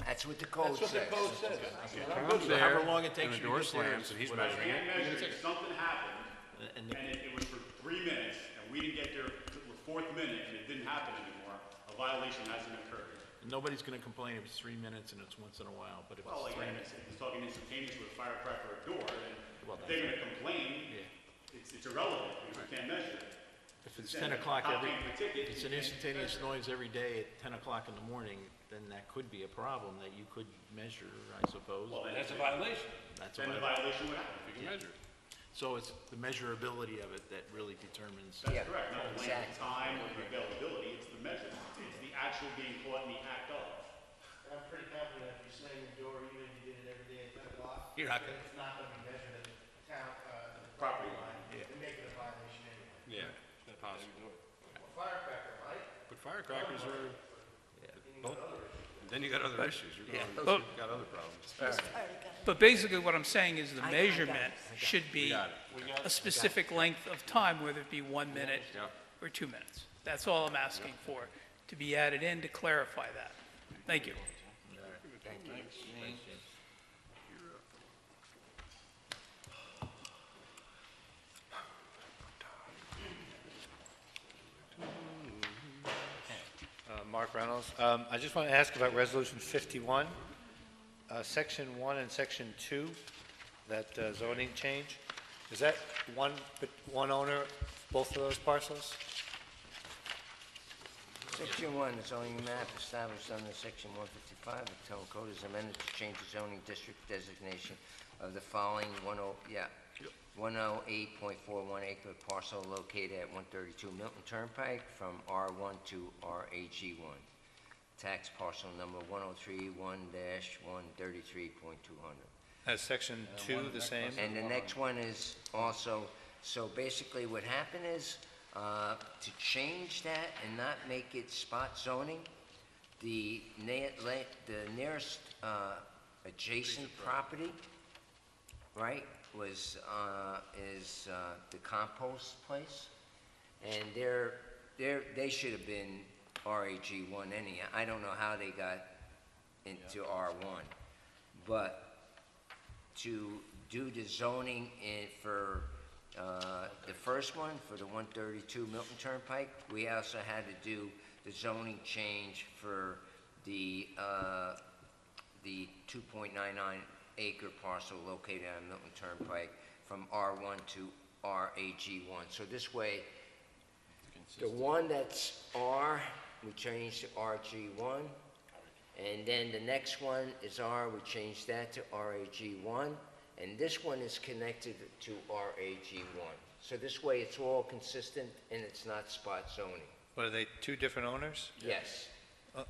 That's what the code says. Comes there, however long it and takes the you door to get there slams, and he's I measuring can't it. measure it, if something happened, and and it was for 3 minutes, and we didn't get there to the 4th minute, and it didn't happen anymore, a violation hasn't occurred. Nobody's gonna complain if it's 3 minutes and it's once in a while, but if Well, it's 3 again, minutes. if he's talking instantaneous with a firecracker or a door, then Well, if they're gonna complain, Yeah. it's irrelevant, because we can't measure it. If it's Then 10 o'clock not every, paying for ticket, if it's you an can't instantaneous measure it. noise every day at 10 o'clock in the morning, then that could be a problem that you could measure, I suppose. Well, That's a violation. That's a Then the violation. violation would happen. You can measure it. So it's the measurability of it that really determines. Yeah, That's correct, not the length exactly. of time or the availability, it's the measurement. It's the actual being caught in the act of. I'm pretty confident if you slam your door, even if you did it every day at 10 o'clock, You're not gonna- it's not gonna be measured at the town, the Property property line. Yeah. They make it a violation anyway. Yeah, possible. A firecracker, right? But firecrackers are, then you got other issues. You're Yeah. going, you've got other problems. But basically, what I'm saying is the measurement should be got a specific length of time, whether it be 1 minute Yep. or 2 minutes. That's all I'm asking for, to be added in to clarify that. Thank you. Mark Reynolds. I just want to ask about Resolution 51, Section 1 and Section 2, that zoning change. Is that one owner, both of those parcels? Section 1, the zoning map established under Section 155 of the Town Code is amended to change the zoning district designation of the following 108.41 acre parcel located at 132 Milton Turnpike from R1 to RAG1. Tax parcel number 1031-133.200. Is Section 2 the same? And the next one is also, so basically what happened is, to change that and not make it spot zoning, the nearest adjacent property, right, is the compost place, and they should have been RAG1 anyhow. I don't know how they got into R1, but to do the zoning for the first one, for the 132 Milton Turnpike, we also had to do the zoning change for the 2.99 acre parcel located on Milton Turnpike from R1 to RAG1. So this way, the one that's R, we changed to RG1, and then the next one is R, we changed that to RAG1, and this one is connected to RAG1. So this way, it's all consistent and it's not spot zoning. What, are they two different owners? Yes,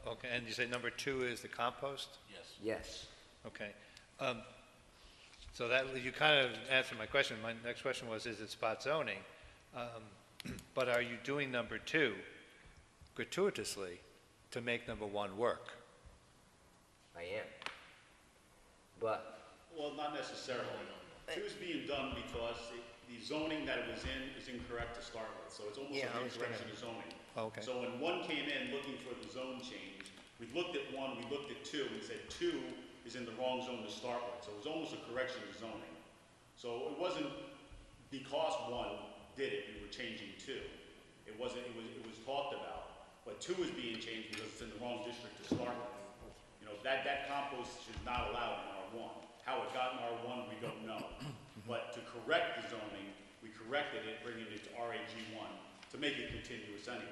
Okay, and you say number 2 is the compost? yes. Okay. So that, you kind of answered my question. My next question was, is it spot zoning? But are you doing number 2 gratuitously to make number 1 work? I am. But, Well, not necessarily. Two's being done because the zoning that it was in is incorrect to start with, so it's almost Yeah, I an was gonna- incorrection of zoning. Okay. So when one came in looking for the zone change, we looked at one, we looked at two, and said two is in the wrong zone to start with, so it was almost a correction of zoning. So it wasn't because one did it, we were changing two. It wasn't, it was talked about, but two is being changed because it's in the wrong district to start with. You know, that compost is not allowed in R1. How it got in R1, we don't know. But to correct the zoning, we corrected it, bringing it to RAG1 to make it continuous anyway.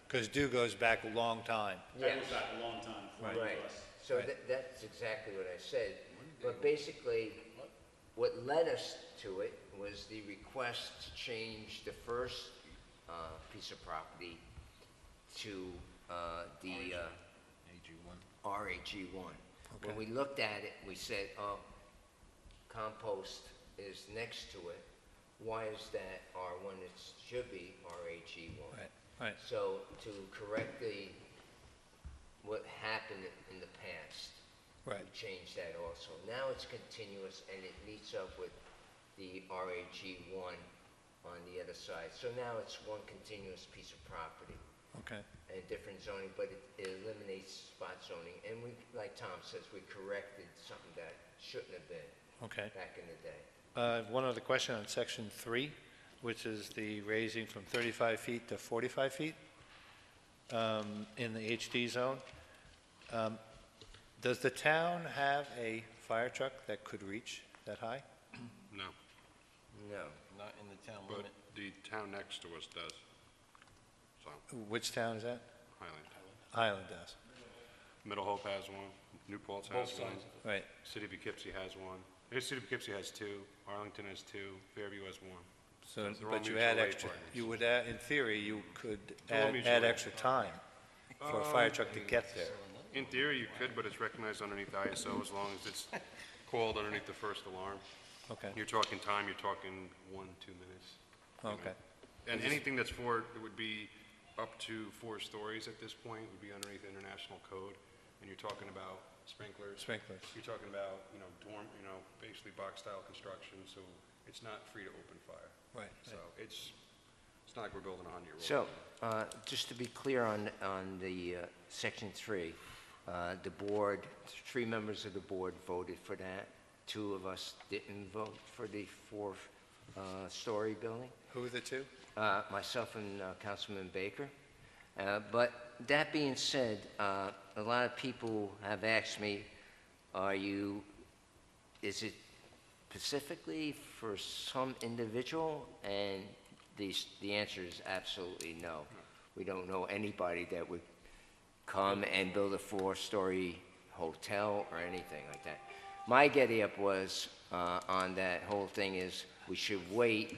Because due goes back a long time. That goes back a long time before it right. was us. So that's exactly what I said. But basically, what led us to it was the request to change the first piece of property to the RAG1. When we looked at it, we said, oh, compost is next to it. Why is that R1? It should be RAG1. Right. So to correct what happened in the past, Right. we changed that also. Now it's continuous and it meets up with the RAG1 on the other side. So now it's one continuous piece of property Okay. and different zoning, but it eliminates spot zoning. And we, like Tom says, we corrected something that shouldn't have been Okay. back in the day. One other question on Section 3, which is the raising from 35 feet to 45 feet in the HD zone. Does the town have a fire truck that could reach that high? No, No. Not in the town but limit. the town next to us does. So, Which town is that? Highland. Highland does. Middle Hope has one, New Paltz has one, Right. City of Poughkeepsie has one. City of Poughkeepsie has two, Arlington has two, Fairview has one. So, They're all but you mutual add aid extra, partners. you would add, in theory, you could They're all add mutual aid. extra time for a fire truck to get there. In theory, you could, but it's recognized underneath ISO as long as it's called underneath the first alarm. Okay, You're talking time, you're talking 1-2 minutes. you know. okay. And anything that's it would be up to 4 stories at this point, would be underneath international code. And you're talking about sprinklers. Sprinklers. You're talking about, basically box-style construction, so it's not free to open fire. Right. So it's not like we're building a 100-year-old. So, just to be clear on the Section 3, the board, 3 members of the board voted for that. 2 of us didn't vote for the 4-story building. Who are the two? Myself and Councilman Baker. But that being said, a lot of people have asked me, is it specifically for some individual? And the answer is absolutely no. We don't know anybody that would come and build a 4-story hotel or anything like that. My get-up was on that whole thing is we should wait,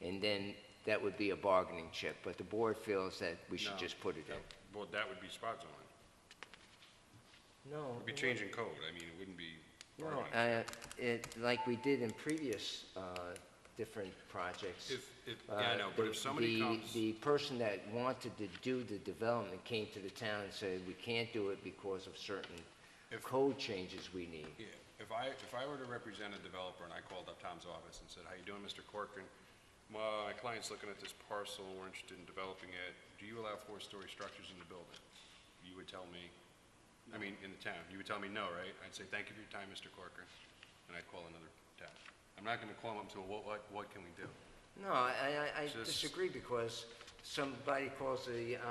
and then that would be a bargaining chip. But the board feels that we should No, just put it in. Well, that would be spot zoning. No. It would be changing code. I mean, it wouldn't be. No, bargaining. like we did in previous different projects. I know, but if somebody comes. The person that wanted to do the development came to the town and said, we can't do it because of certain code changes we need. Yeah, if I were to represent a developer and I called up Tom's office and said, how you doing, Mr. Corcoran? My client's looking at this parcel, we're interested in developing it. Do you allow 4-story structures in the building? You would tell me, in the town, you would tell me no, right? I'd say, thank you for your time, Mr. Corcoran, and I'd call another town. I'm not gonna call them up to, what can we do? No, I Just- disagree because somebody calls the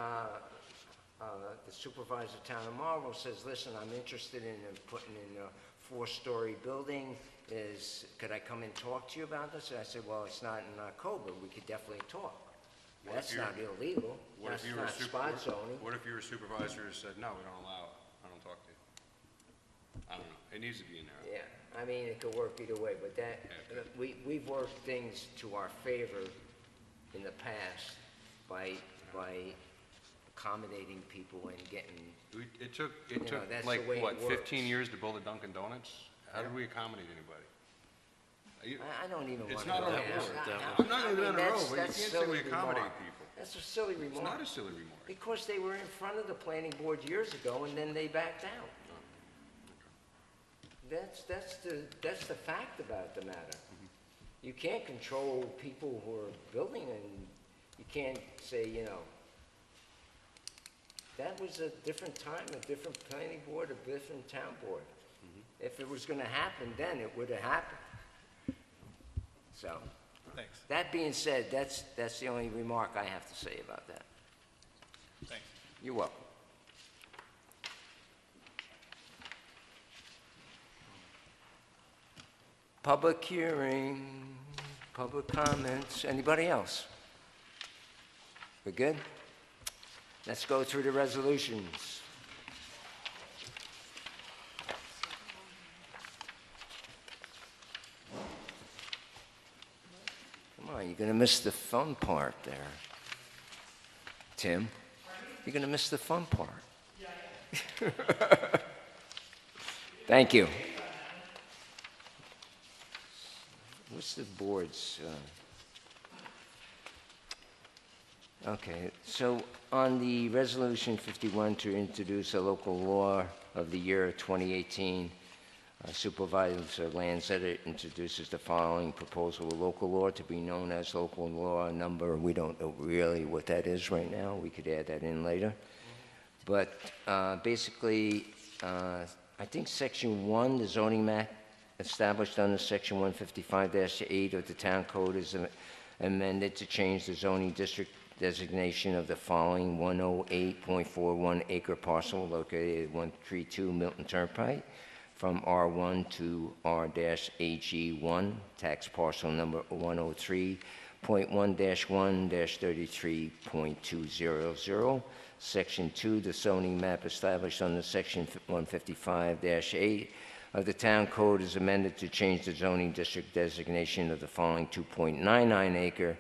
supervisor of town of Marlborough, says, listen, I'm interested in putting in a 4-story building. Could I come and talk to you about this? And I said, well, it's not in our code, but we could definitely talk. What That's if not you're- illegal. What That's if you were a not spot zoning. What if you were a supervisor who said, no, we don't allow it, I don't talk to you? I don't know, it needs to be in there. Yeah, it could work either way, but we've worked things to our favor in the past by accommodating people and getting, It took that's like, the way it 15 works. years to build a Dunkin' Donuts? How did we accommodate anybody? I don't even want to It's go not on down. the I'm not gonna go down the road, but you can't say we accommodate people. That's a silly remark. It's not a silly remark. Because they were in front of the planning board years ago, and then they backed out. That's the fact about the matter. You can't control people who are building, and you can't say, that was a different time, a different planning board, a different town board. If it was gonna happen then, it would have happened. So, Thanks. that being said, that's the only remark I have to say about that. Thanks. You're welcome. Public hearing, public comments, anybody else? We're good? Let's go through the resolutions. Come on, you're gonna miss the fun part there. Tim, you're gonna miss the fun part. Thank you. What's the board's, okay, so on the Resolution 51 to introduce a local law of the year 2018, Supervisor Lanzetta introduces the following proposal, a local law to be known as local law number. We don't know really what that is right now. We could add that in later. But basically, I think Section 1, the zoning map established under Section 155-8 of the Town Code is amended to change the zoning district designation of the following 108.41 acre parcel located at 132 Milton Turnpike from R1 to R-AG1, tax parcel number 103.1-1-33.200. Section 2, the zoning map established under Section 155-8 of the Town Code is amended to change the zoning district designation of the following 2.99 acre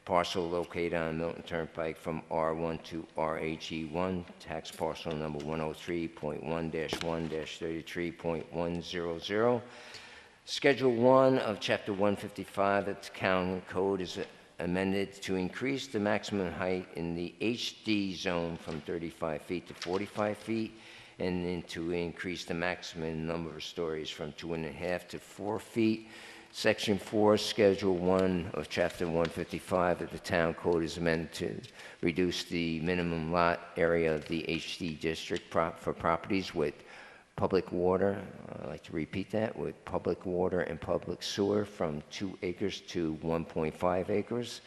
parcel located on Milton Turnpike from R1 to RAG1, tax parcel number 103.1-1-33.100. Schedule 1 of Chapter 155 of the Town Code is amended to increase the maximum height in the HD zone from 35 feet to 45 feet, and then to increase the maximum number of stories from 2.5 to 4 feet. Section 4, Schedule 1 of Chapter 155 of the Town Code is amended to reduce the minimum lot area of the HD district for properties with public water, I'd like to repeat that, with public water and public sewer from 2 acres to 1.5 acres.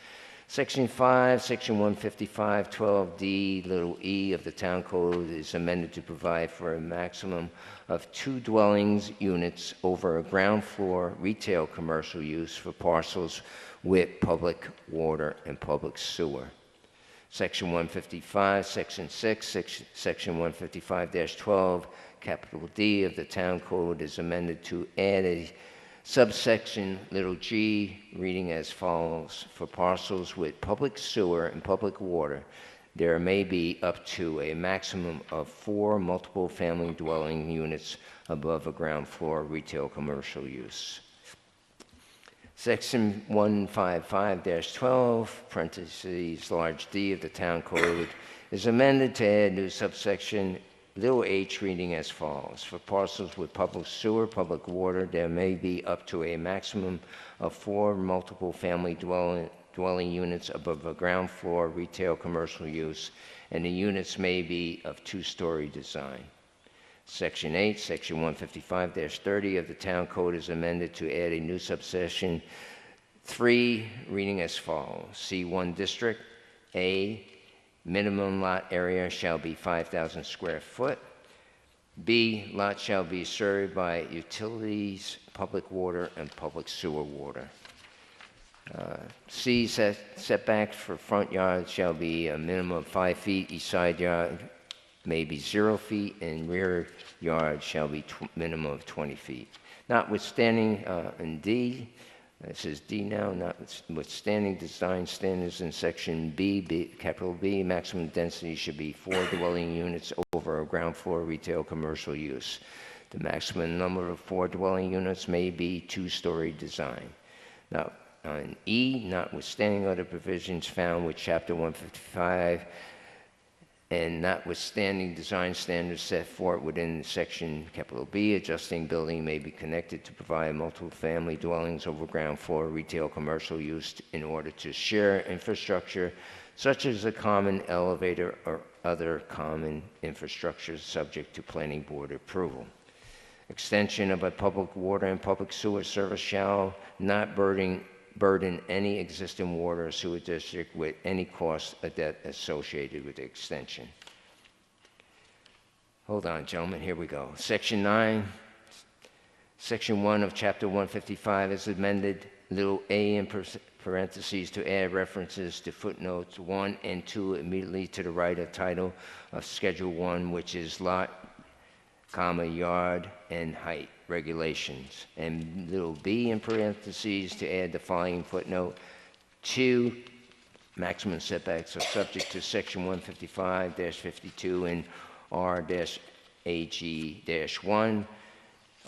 Section 5, Section 155, 12D, little e of the Town Code is amended to provide for a maximum of 2 dwellings units over a ground floor retail commercial use for parcels with public water and public sewer. Section 155, Section 6, Section 155-12, capital D of the Town Code is amended to add a subsection little g, reading as follows: for parcels with public sewer and public water, there may be up to a maximum of 4 multiple family dwelling units above a ground floor retail commercial use. Section 155-12, parentheses, large D of the Town Code is amended to add new subsection little h, reading as follows: for parcels with public sewer, public water, there may be up to a maximum of 4 multiple family dwelling units above a ground floor retail commercial use, and the units may be of 2-story design. Section 8, Section 155-30 of the Town Code is amended to add a new subsection 3, reading as follows: C1 District, A, minimum lot area shall be 5,000 square foot. B, lot shall be served by utilities, public water, and public sewer water. C, setback for front yard shall be a minimum of 5 feet, each side yard may be 0 feet, and rear yard shall be minimum of 20 feet. Notwithstanding, in D, this is D now, notwithstanding design standards in Section B, capital B, maximum density should be 4 dwelling units over a ground floor retail commercial use. The maximum number of 4 dwelling units may be 2-story design. Now, on E, notwithstanding other provisions found with Chapter 155 and notwithstanding design standards set forth within Section capital B, adjusting building may be connected to provide multiple family dwellings over ground floor retail commercial use in order to share infrastructure such as a common elevator or other common infrastructure subject to planning board approval. Extension of a public water and public sewer service shall not burden any existing water or sewer district with any cost of debt associated with the extension. Hold on, gentlemen, here we go. Section 9, Section 1 of Chapter 155 is amended, little a in parentheses, to add references to footnotes 1 and 2 immediately to the right of title of Schedule 1, which is lot, yard, and height regulations, and little b in parentheses to add the following footnote: 2 maximum setbacks are subject to Section 155-52 and R-AG-1,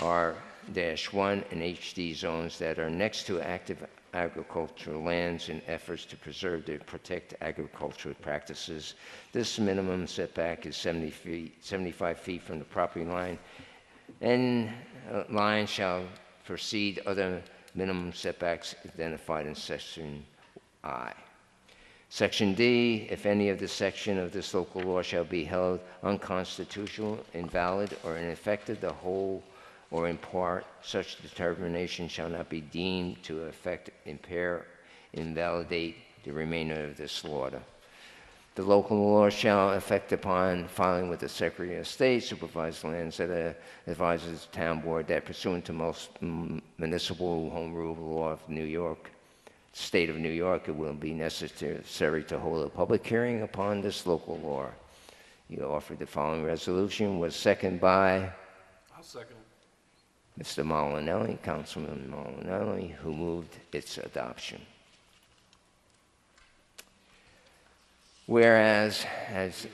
R-1 and HD zones that are next to active agricultural lands in efforts to preserve and protect agricultural practices. This minimum setback is 75 feet from the property line, and line shall precede other minimum setbacks identified in Section I. Section D, if any of the section of this local law shall be held unconstitutional, invalid, or ineffective, the whole or in part, such determination shall not be deemed to affect, impair, invalidate the remainder of this law. The local law shall affect upon filing with the Secretary of State, Supervisor Lanzetta advises the town board that pursuant to most municipal home rule law of New York, State of New York, it will be necessary to hold a public hearing upon this local law. You offered the following resolution, was seconded by I'll second it. Mr. Molinelli, Councilman Molinelli, who moved its adoption. Whereas, as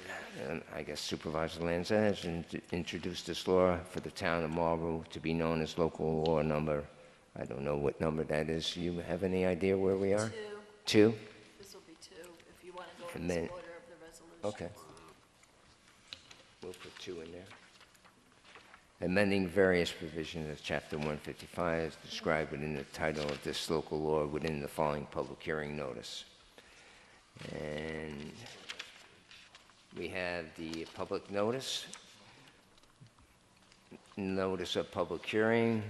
I guess Supervisor Lanzetta has introduced this law for the town of Marlborough to be known as local law number, I don't know what number that is. Do you have any idea where we are? 2. 2? This will be 2, if you want to go in And this then- order of the resolution. Okay. We'll put 2 in there. Amending various provisions of Chapter 155 as described within the title of this local law within the following public hearing notice. And we have the public notice, notice of public hearing,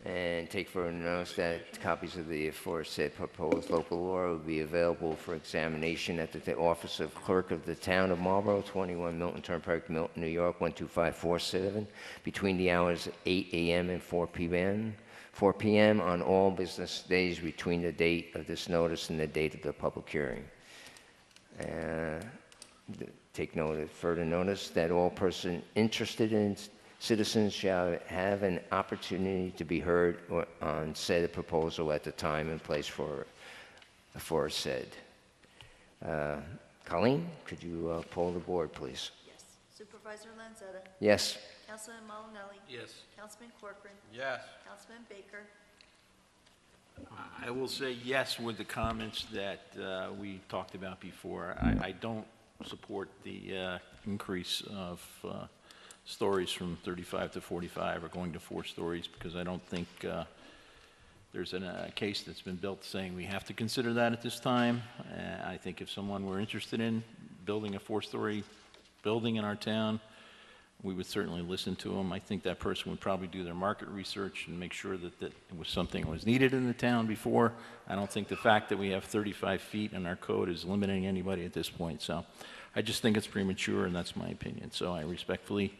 and take further notice that copies of the aforesaid proposed local law will be available for examination at the office of Clerk of the Town of Marlborough, 21 Milton Turnpike, Milton, New York, 12547, between the hours of 8 a.m. and 4 p.m. on all business days between the date of this notice and the date of the public hearing. Take note, further notice that all person interested in citizens shall have an opportunity to be heard on said proposal at the time and place for aforesaid. Colleen, could you poll the board, please? Yes. Supervisor Lanzetta. Yes. Councilman Molinelli. Yes. Councilman Corcoran. Yes. Councilman Baker. I will say yes with the comments that we talked about before. I don't support the increase of stories from 35 to 45 or going to 4 stories because I don't think there's a case that's been built saying we have to consider that at this time. I think if someone were interested in building a 4-story building in our town, we would certainly listen to them. I think that person would probably do their market research and make sure that it was something that was needed in the town before. I don't think the fact that we have 35 feet in our code is limiting anybody at this point. So I just think it's premature, and that's my opinion. So I respectfully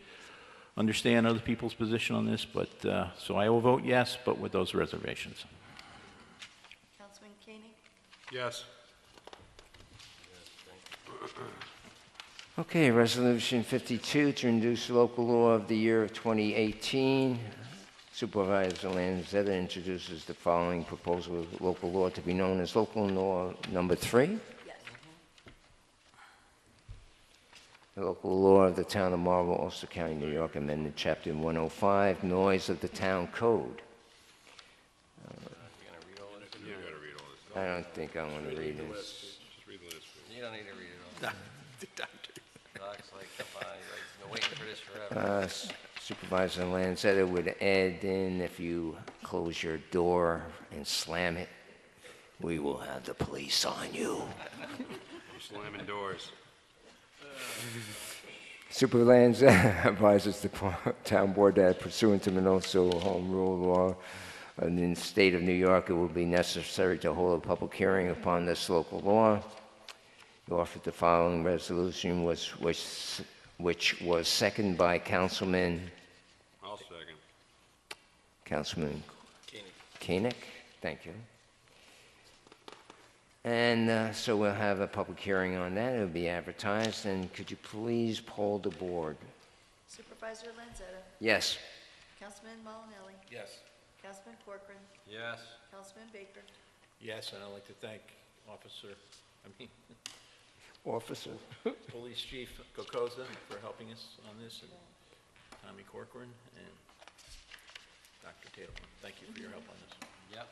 understand other people's position on this, but so I will vote yes, but with those reservations. Councilman Koenig. Yes. Okay, Resolution 52 to introduce local law of the year of 2018. Supervisor Lanzetta introduces the following proposal of local law to be known as local law number 3. Yes. The local law of the town of Marlborough, Ulster County, New York, amended Chapter 105, noise of the town code. I don't think I want to read this. You don't need to read it all. Doc's like, come on, he's been waiting for this forever. Supervisor Lanzetta would add in, if you close your door and slam it, we will have the police on you. Slamming doors. Super Lanzetta advises the town board that pursuant to Minoso Home Rule Law in the state of New York, it will be necessary to hold a public hearing upon this local law. You offered the following resolution, which was seconded by Councilman I'll second. Councilman Koenig. Thank you. And so we'll have a public hearing on that. It'll be advertised. And could you please poll the board? Supervisor Lanzetta. Yes. Councilman Molinelli. Yes. Councilman Corcoran. Yes. Councilman Baker. Yes, and I'd like to thank Officer. Police Chief Kokoza for helping us on this, and Tommy Corcoran, and Dr. Tatum. Thank you for your help on this. Yep.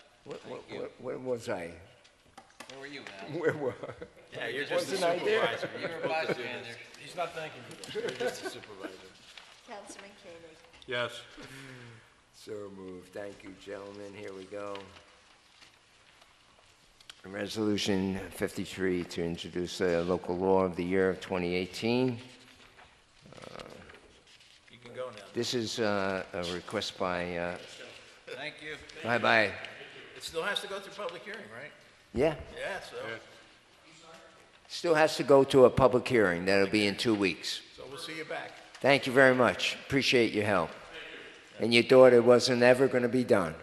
Where was I? Where were you, Al? Where was Yeah, you're just a Wasn't I there? supervisor. You were a bystander. He's not thanking you. You're just a supervisor. Councilman Koenig. Yes. So moved. Thank you, gentlemen. Here we go. Resolution 53 to introduce a local law of the year of 2018. You can go now. This is a request by, Thank you. bye-bye. It still has to go through public hearing, right? Yeah. Yeah, so. Still has to go to a public hearing. That'll be in 2 weeks. So we'll see you back. Thank you very much. Appreciate your help. And your daughter wasn't ever going to be done.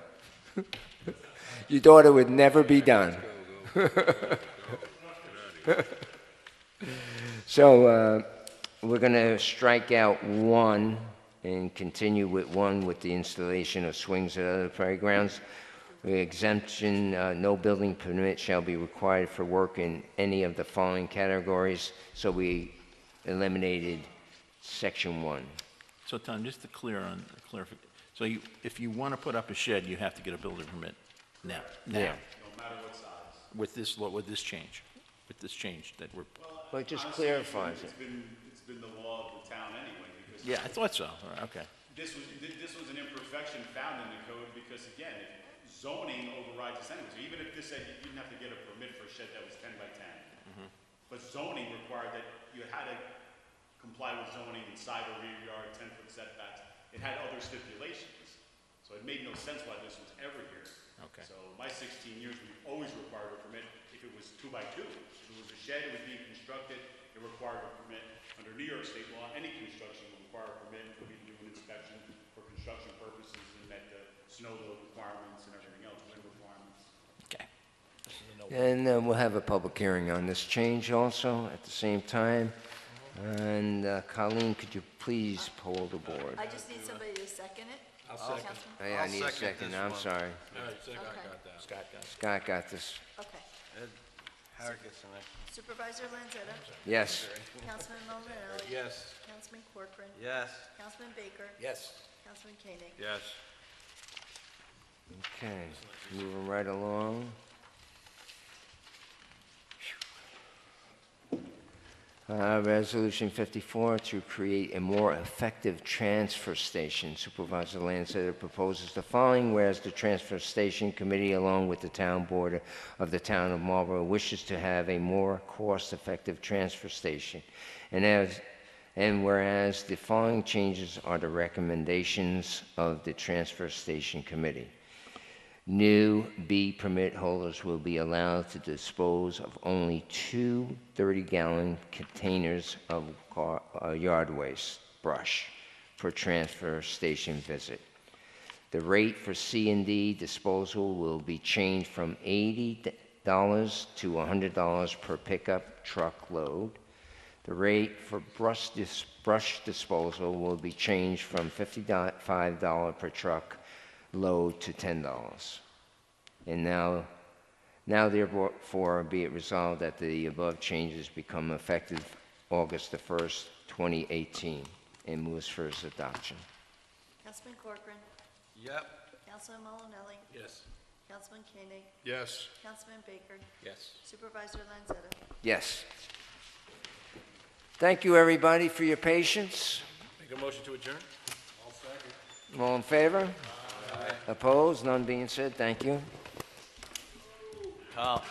Your daughter would never be done. So we're going to strike out 1 and continue with 1 with the installation of swings at other playgrounds. The exemption, no building permit shall be required for work in any of the following categories. So we eliminated section 1. So Tom, just to clarify, so if you want to put up a shed, you have to get a building permit now. Yeah. No matter what size. With this change that we're, Well, it just Honestly, clarifies it. It's been the law of the town anyway, because. yeah, I thought so. Okay. This was an imperfection found in the code because, again, zoning overrides the sentence. Even if this said you didn't have to get a permit for a shed that was 10 by 10, but zoning required that you had to comply with zoning inside or rear yard, 10-foot setbacks. It had other stipulations, so it made no sense why this was ever here. Okay. So my 16 years, we've always required a permit if it was 2 by 2. If it was a shed, it was being constructed, it required a permit. Under New York state law, any construction would require a permit for me to do an inspection for construction purposes and met the snow load requirements and everything else, wind requirements. Okay. And we'll have a public hearing on this change also at the same time. And Colleen, could you please poll the board? I just need somebody to second it. I'll second. Councilman? Hey, I need a second, I'm sorry. Okay. Scott got this. Okay. Howard gets the next. Supervisor Lanzetta? Yes. Councilman Malinelli? Yes. Councilman Corcoran? Yes. Councilman Baker? Yes. Councilman Koenig? Yes. Okay, moving right along. Resolution 54 to create a more effective transfer station. Supervisor Lanzetta proposes the following, whereas the Transfer Station Committee, along with the Town Board of the Town of Marlborough, wishes to have a more cost-effective transfer station. And whereas the following changes are the recommendations of the Transfer Station Committee. New B permit holders will be allowed to dispose of only 2 30-gallon containers of yard waste, brush, per transfer station visit. The rate for C&D disposal will be changed from $80 to $100 per pickup truck load. The rate for brush disposal will be changed from $55 per truck load to $10. And now therefore be it resolved that the above changes become effective August the 1st, 2018, and moves for its adoption. Councilman Corcoran? Yep. Councilman Malinelli? Yes. Councilman Koenig? Yes. Councilman Baker? Yes. Supervisor Lanzetta? Yes. Thank you, everybody, for your patience. Make a motion to adjourn? All in favor? Opposed? None being said. Thank you. Carl.